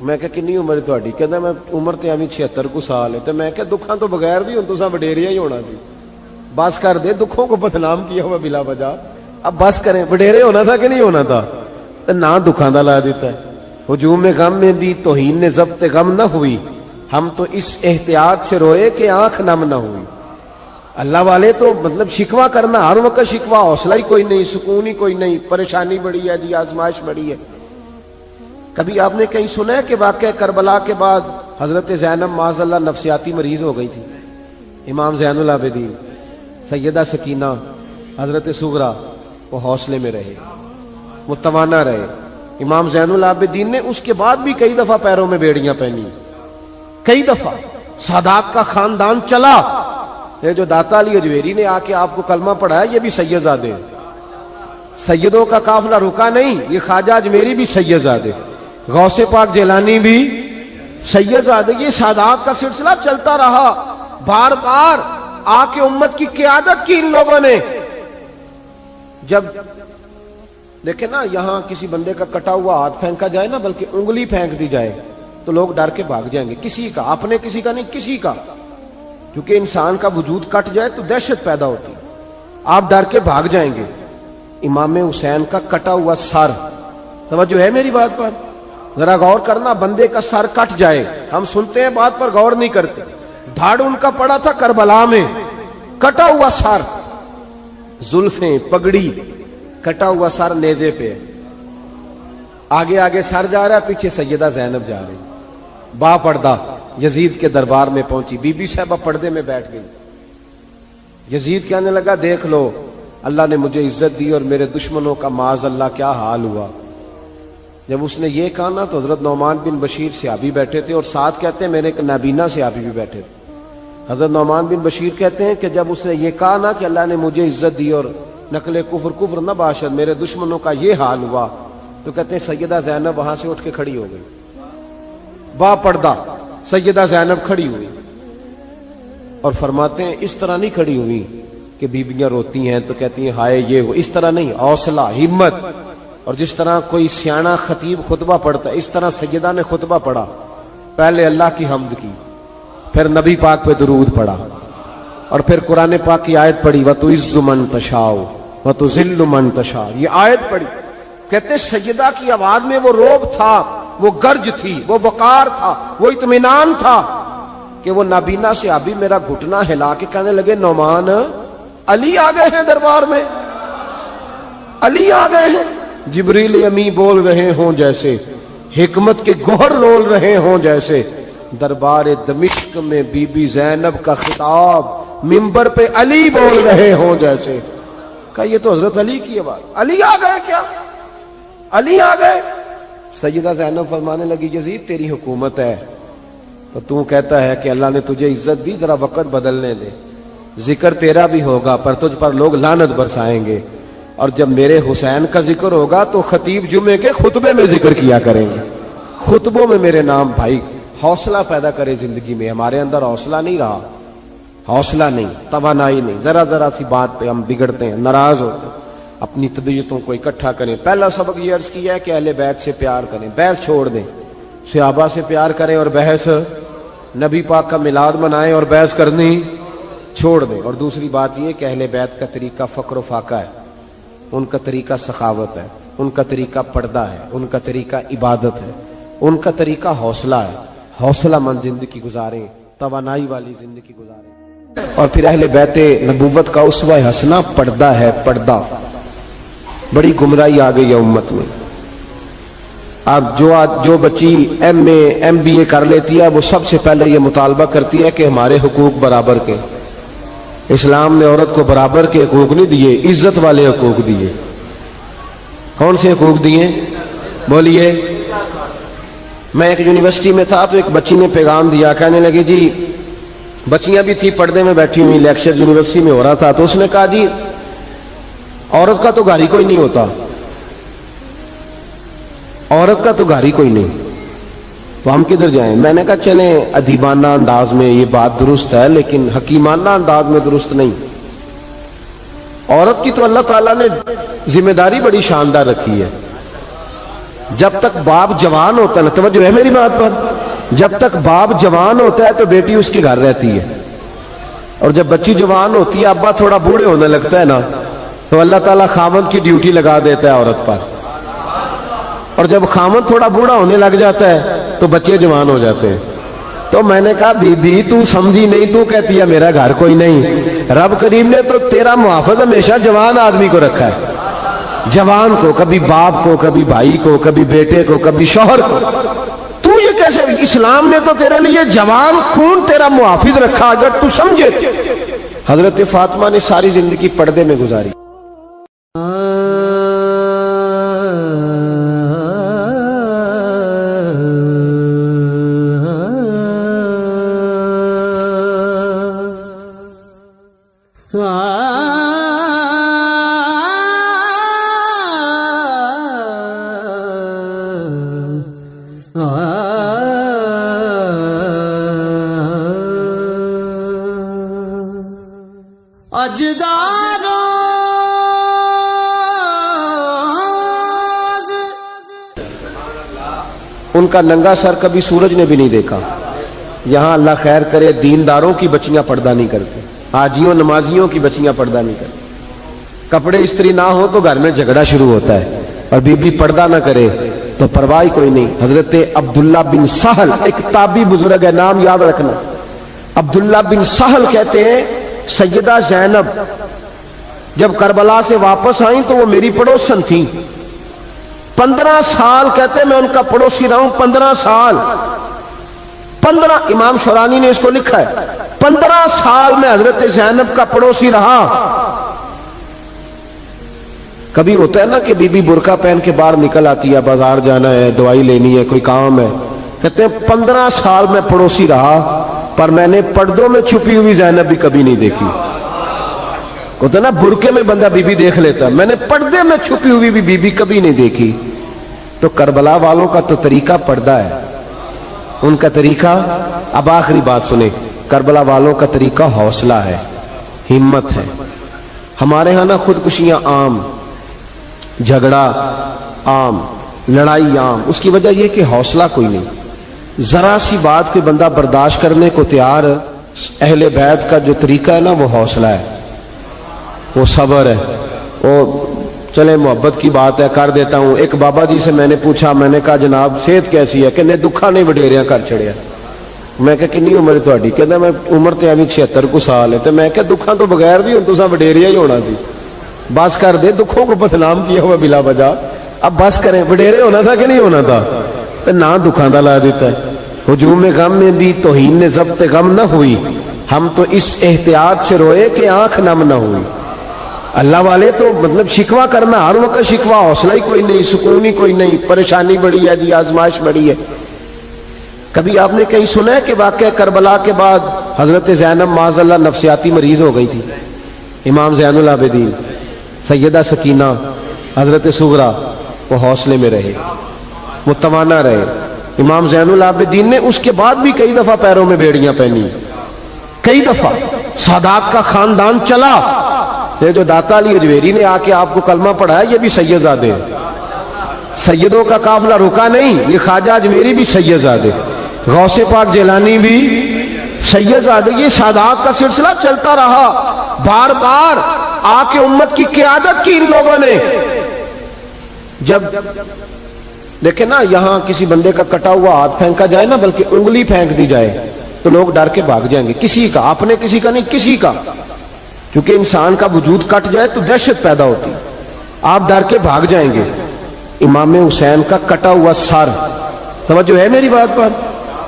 میں کہ کنی عمر تہاڈی؟ کہندا میں عمر تے ایویں 76 کو سال ہے. تے میں کہ دکھاں تو بغیر بھی ہن تساں وڈیریا ہی ہونا سی. بس کر دے, دکھوں کو بدنام کیا ہوا بلا وجہ. اب بس کریں, وڈیرے ہونا تھا کہ نہیں ہونا تھا؟ تے نہ دکھاں دا لا دیتا ہے. ہجوم غم میں بھی توہین نے ضبط غم نہ ہوئی, ہم تو اس احتیاط سے روئے کہ آنکھ نم نہ ہوئی. اللہ والے تو مطلب شکوہ کرنا ہر وقت شکوہ, حوصلہ ہی کوئی نہیں, سکون ہی کوئی نہیں, پریشانی بڑی ہے جی, آزمائش بڑی ہے. کبھی آپ نے کہیں سنا ہے کہ واقعہ کربلا کے بعد حضرت زینب معاذ اللہ نفسیاتی مریض ہو گئی تھی؟ امام زین العابدین, سیدہ سکینہ, حضرت صغرا وہ حوصلے میں رہے, وہ توانا رہے. امام زین العابدین نے اس کے بعد بھی کئی دفعہ پیروں میں بیڑیاں پہنی, کئی دفعہ. سادات کا خاندان چلا. یہ جو داتا علی اجویری نے آ کے آپ کو کلمہ پڑھایا یہ بھی سید زادے, سیدوں کا قافلہ رکا نہیں. یہ خواجہ اجمیری بھی سید زادے, غوث پاک جیلانی بھی سید زادے. یہ سادات کا سلسلہ چلتا رہا. بار بار آ کے امت کی قیادت کی ان لوگوں نے. جب دیکھیں نا یہاں کسی بندے کا کٹا ہوا ہاتھ پھینکا جائے نا, بلکہ انگلی پھینک دی جائے تو لوگ ڈر کے بھاگ جائیں گے. کسی کا, اپنے کسی کا نہیں, کسی کا. کیونکہ انسان کا وجود کٹ جائے تو دہشت پیدا ہوتی, آپ ڈر کے بھاگ جائیں گے. امام حسین کا کٹا ہوا سر, توجہ ہے میری بات پر؟ ذرا غور کرنا. بندے کا سر کٹ جائے, ہم سنتے ہیں بات پر غور نہیں کرتے. دھاڑ ان کا پڑا تھا کربلا میں, کٹا ہوا سر, زلفیں, پگڑی, کٹا ہوا سر نیزے پہ. آگے آگے سر جا رہا ہے, پیچھے سیدہ زینب جا رہی. با پردہ یزید کے دربار میں پہنچی. بی بی صاحبہ پردے میں بیٹھ گئی. یزید کہنے لگا دیکھ لو اللہ نے مجھے عزت دی اور میرے دشمنوں کا معاذ اللہ کیا حال ہوا. جب اس نے یہ کہا نا تو حضرت نعمان بن بشیر صحابی بیٹھے تھے, اور ساتھ کہتے ہیں میرے ایک نابینا صحابی بھی بیٹھے تھے. حضرت نعمان بن بشیر کہتے ہیں کہ جب اس نے یہ کہا نا کہ اللہ نے مجھے عزت دی اور نقل کفر نہ باشد, میرے دشمنوں کا یہ حال ہوا, تو کہتے ہیں سیدہ زینب وہاں سے اٹھ کے کھڑی ہو گئی. با پردہ سیدہ زینب کھڑی ہوئی, اور فرماتے ہیں اس طرح نہیں کھڑی ہوئی کہ بیبیاں روتی ہیں تو کہتی ہیں ہائے یہ ہو, اس طرح نہیں, حوصلہ, ہمت. اور جس طرح کوئی سیاںا خطیب خطبہ پڑھتا ہے اس طرح سیدہ نے خطبہ پڑھا. پہلے اللہ کی حمد کی, پھر نبی پاک پہ درود پڑھا, اور پھر قرآن پاک کی آیت پڑھی وَتُعِزُّ مَن تَشَاءُ وَتُذِلُّ مَن تَشَاءُ. یہ آیت پڑھی. کہتے سیدہ کی آواز میں وہ روب تھا, وہ گرج تھی, وہ وقار تھا, وہ اطمینان تھا کہ وہ نابینا سے ابھی میرا گھٹنا ہلا کے کہنے لگے نعمان علی آ گئے ہیں دربار میں, علی آ گئے ہیں. جبریل امی بول رہے ہوں جیسے, حکمت کے گوہر لول رہے ہوں جیسے. دربار دمشق میں بی بی زینب کا خطاب, منبر پہ علی بول رہے ہوں جیسے. کہا یہ تو حضرت علی کی آواز, علی آ گئے کیا, علی آ گئے. سیدہ زینب فرمانے لگی یزید تیری حکومت ہے تو تو کہتا ہے کہ اللہ نے تجھے عزت دی, ذرا وقت بدلنے دے. ذکر تیرا بھی ہوگا پر تجھ پر لوگ لعنت برسائیں گے, اور جب میرے حسین کا ذکر ہوگا تو خطیب جمعے کے خطبے میں ذکر کیا کریں گے, خطبوں میں میرے نام. بھائی حوصلہ پیدا کرے زندگی میں. ہمارے اندر حوصلہ نہیں رہا, حوصلہ نہیں, توانائی نہیں. ذرا ذرا سی بات پہ ہم بگڑتے ہیں, ناراض ہوتے ہیں. اپنی طبیعتوں کو اکٹھا کریں. پہلا سبق یہ عرض کیا ہے کہ اہل بیت سے پیار کریں, بحث چھوڑ دیں. صحابہ سے پیار کریں اور بحث, نبی پاک کا میلاد منائیں اور بحث کرنی چھوڑ دیں. اور دوسری بات یہ کہ اہل بیت کا طریقہ فقر و فاقہ ہے, ان کا طریقہ سخاوت ہے, ان کا طریقہ پردہ ہے, ان کا طریقہ عبادت ہے, ان کا طریقہ حوصلہ ہے. حوصلہ مند زندگی گزاریں, توانائی والی زندگی گزاریں. اور پھر اہل بیت نبوت کا اسوہ حسنہ پردہ ہے, پردہ. بڑی گمراہی آ گئی ہے امت میں. اب جو بچی ایم اے ایم بی اے کر لیتی ہے وہ سب سے پہلے یہ مطالبہ کرتی ہے کہ ہمارے حقوق برابر کے. اسلام نے عورت کو برابر کے حقوق نہیں دیے, عزت والے حقوق دیے. کون سے حقوق دیے بولیے؟ میں ایک یونیورسٹی میں تھا تو ایک بچی نے پیغام دیا, کہنے لگی جی بچیاں بھی تھی پردے میں بیٹھی ہوئی, لیکچر یونیورسٹی میں ہو رہا تھا, تو اس نے کہا جی عورت کا تو گھر ہی کوئی نہیں ہوتا, عورت کا تو گھر ہی کوئی نہیں, تو ہم کدھر جائیں. میں نے کہا چلیں ادیبانہ انداز میں یہ بات درست ہے لیکن حکیمانہ انداز میں درست نہیں. عورت کی تو اللہ تعالیٰ نے ذمہ داری بڑی شاندار رکھی ہے. جب تک باپ جوان ہوتا ہے نا، توجہ ہے میری بات پر، جب تک باپ جوان ہوتا ہے تو بیٹی اس کے گھر رہتی ہے، اور جب بچی جوان ہوتی ہے، ابا تھوڑا بوڑھے ہونے لگتا ہے نا، تو اللہ تعالیٰ خامند کی ڈیوٹی لگا دیتا ہے عورت پر. اور جب خامند تھوڑا بوڑھا ہونے لگ جاتا ہے تو بچے جوان ہو جاتے ہیں. تو میں نے کہا بی بی تو سمجھی نہیں، تو کہتی ہے میرا گھر کوئی نہیں. رب کریم نے تو تیرا محافظ ہمیشہ جوان آدمی کو رکھا ہے، جوان کو، کبھی باپ کو، کبھی بھائی کو، کبھی بیٹے کو، کبھی شوہر کو. تو یہ کیسے؟ اسلام نے تو تیرے لیے جوان خون تیرا محافظ رکھا اگر تو سمجھے. حضرت فاطمہ نے ساری زندگی پردے میں گزاری. ان کا ننگا سر کبھی سورج نے بھی نہیں دیکھا. یہاں اللہ خیر کرے دینداروں کی بچیاں پردہ نہیں کرتی، حاجیوں نمازیوں کی بچیاں پردہ نہیں کرتی. کپڑے استری نہ ہو تو گھر میں جھگڑا شروع ہوتا ہے، اور بی بی پردہ نہ کرے تو پرواہ کوئی نہیں. حضرت عبداللہ بن سہل ایک تابعی بزرگ ہے، نام یاد رکھنا. عبداللہ بن سہل کہتے ہیں سیدہ زینب جب کربلا سے واپس آئیں تو وہ میری پڑوسن تھیں. 15 سال کہتے میں ان کا پڑوسی رہا ہوں. 15 سال، 15 امام شورانی نے اس کو لکھا ہے، 15 سال میں حضرت زینب کا پڑوسی رہا. کبھی ہوتا ہے نا کہ بی بی برقع پہن کے باہر نکل آتی ہے، بازار جانا ہے، دوائی لینی ہے، کوئی کام ہے. کہتے ہیں 15 سال میں پڑوسی رہا، پر میں نے پردوں میں چھپی ہوئی زینب بھی کبھی نہیں دیکھی. ہوتا ہے نا برقعے میں بندہ بی بی دیکھ لیتا، میں نے پردے میں چھپی ہوئی بھی بی بی کبھی نہیں دیکھی. تو کربلا والوں کا تو طریقہ پردہ ہے، ان کا طریقہ. اب آخری بات سنیں، کربلا والوں کا طریقہ حوصلہ ہے، ہمت ہے. ہمارے ہاں نا خودکشیاں عام، جھگڑا عام، لڑائی عام. اس کی وجہ یہ کہ حوصلہ کوئی نہیں. ذرا سی بات کوئی بندہ برداشت کرنے کو تیار. اہل بیت کا جو طریقہ ہے نا وہ حوصلہ ہے، وہ صبر ہے. وہ چلے محبت کی بات ہے کر دیتا ہوں. ایک بابا جی سے میں نے پوچھا، میں نے کہا جناب صحت کیسی ہے؟ کہ دکھا نہیں وڈیریاں کر چھڑیا. میں کہا کنی عمر تہاڈی؟ کہندا میں عمر تے ابھی 76 کو سال ہے. تے میں کہا دکھاں تو بغیر بھی ہن تساں وڈیریا ہی ہونا سی. بس کر دے، دکھوں کو بدنام کیا ہوا بلا وجہ. اب بس کریں، وڈیرے ہونا تھا کہ نہیں ہونا تھا؟ تے نہ دکھاں دا لا دیتا ہے. ہجوم غم میں بھی توہین نے ضبط غم نہ ہوئی، ہم تو اس احتیاط سے روئے کہ آنکھ نم نہ ہوئی. اللہ والے تو مطلب شکوہ کرنا ہر وقت شکوہ، حوصلہ ہی کوئی نہیں، سکون ہی کوئی نہیں، پریشانی بڑی ہے جی، آزمائش بڑی ہے. کبھی آپ نے کہیں سنا ہے کہ واقعہ کربلا کے بعد حضرت زینب معاذ اللہ نفسیاتی مریض ہو گئی تھی؟ امام زین العابدین، سیدہ سکینہ، حضرت صغرا وہ حوصلے میں رہے، وہ توانا رہے. امام زین العابدین نے اس کے بعد بھی کئی دفعہ پیروں میں بیڑیاں پہنی، کئی دفعہ. سادات کا خاندان چلا. یہ جو داتا علی اجویری نے آ کے آپ کو کلمہ پڑھایا یہ بھی سید زادے ہیں. سیدوں کا قافلہ رکا نہیں، یہ خواجہ اجمیری بھی سید زادے، غوث پاک جیلانی بھی سید زادے. یہ سادات کا سلسلہ چلتا رہا. بار بار آ کے امت کی قیادت کی ان لوگوں نے. جب دیکھیں نا یہاں کسی بندے کا کٹا ہوا ہاتھ پھینکا جائے نا، بلکہ انگلی پھینک دی جائے تو لوگ ڈر کے بھاگ جائیں گے. کسی کا، اپنے کسی کا نہیں، کسی کا. کیونکہ انسان کا وجود کٹ جائے تو دہشت پیدا ہوتی، آپ ڈر کے بھاگ جائیں گے. امام حسین کا کٹا ہوا سر، توجہ ہے میری بات پر؟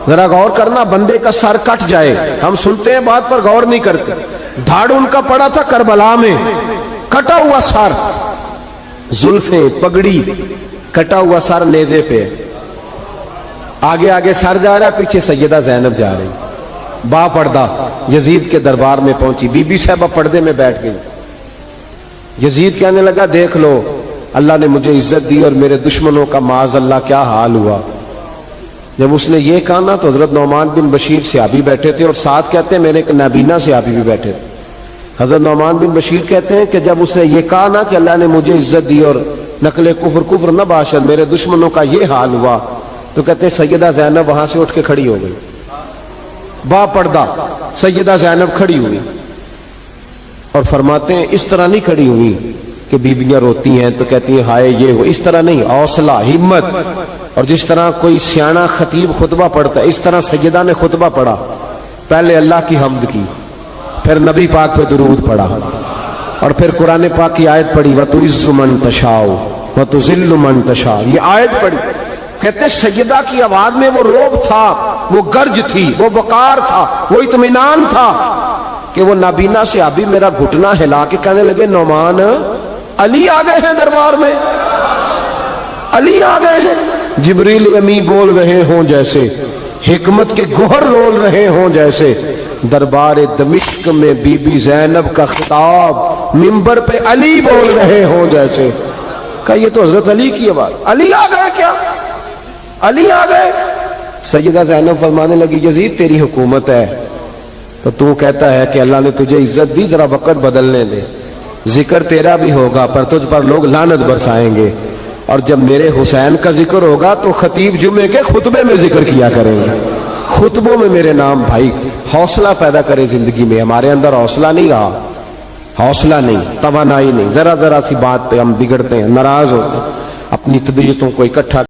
ذرا غور کرنا، بندے کا سر کٹ جائے، ہم سنتے ہیں بات پر غور نہیں کرتے. دھاڑ ان کا پڑا تھا کربلا میں، کٹا ہوا سر، زلفیں، پگڑی، کٹا ہوا سر نیزے پہ. آگے آگے سر جا رہا ہے، پیچھے سیدہ زینب جا رہی، با پردہ یزید کے دربار میں پہنچی. بی بی صاحبہ پردے میں بیٹھ گئی. یزید کہنے لگا دیکھ لو اللہ نے مجھے عزت دی اور میرے دشمنوں کا معاذ اللہ کیا حال ہوا. جب اس نے یہ کہا نا تو حضرت نعمان بن بشیر صحابی بیٹھے تھے، اور ساتھ کہتے ہیں میرے ایک نابینا صحابی بھی بیٹھے تھے. حضرت نعمان بن بشیر کہتے ہیں کہ جب اس نے یہ کہا نا کہ اللہ نے مجھے عزت دی اور نقل کفر نہ باشد، میرے دشمنوں کا یہ حال ہوا، تو کہتے ہیں سیدہ زینب وہاں سے اٹھ کے کھڑی ہو گئی، با پردہ سیدہ زینب کھڑی ہوئی، اور فرماتے ہیں اس طرح نہیں کھڑی ہوئی کہ بیویاں روتی ہیں تو کہتی ہیں ہائے یہ ہو، اس طرح نہیں، حوصلہ، ہمت، اور جس طرح کوئی سیاںا خطیب خطبہ پڑھتا ہے اس طرح سیدہ نے خطبہ پڑھا، پہلے اللہ کی حمد کی، پھر نبی پاک پہ درود پڑھا، اور پھر قرآن پاک کی آیت پڑھی وَتُعِزُّ مَن تَشَاءُ وَتُذِلُّ مَن تَشَاءُ، یہ آیت پڑھی۔ کہتے سیدہ کی آواز میں وہ روب تھا، وہ گرج تھی، وہ وقار تھا، وہ اطمینان تھا کہ وہ نابینا صحابی میرا گھٹنا ہلا کے کہنے لگے نعمان علی آ گئے ہیں دربار میں، علی آ گئے ہیں، جبریل امی بول رہے ہوں جیسے، حکمت کے گوہر رول رہے ہوں جیسے، دربار دمشق میں بی بی زینب کا خطاب منبر پہ علی بول رہے ہوں جیسے۔ کہ یہ تو حضرت علی کی آواز، علی آ گئے کیا، علی آ گئے۔ سیدہ زینب فرمانے لگی یزید تیری حکومت ہے تو تو کہتا ہے کہ اللہ نے تجھے عزت دی، ذرا وقت بدلنے دے، ذکر تیرا بھی ہوگا پر تجھ پر لوگ لعنت برسائیں گے، اور جب میرے حسین کا ذکر ہوگا تو خطیب جمعے کے خطبے میں ذکر کیا کریں گے، خطبوں میں میرے نام۔ بھائی حوصلہ پیدا کرے زندگی میں، ہمارے اندر حوصلہ نہیں رہا، حوصلہ نہیں، توانائی نہیں، ذرا ذرا سی بات پہ ہم بگڑتے ہیں، ناراض ہوتے ہیں، اپنی طبیعتوں کو اکٹھا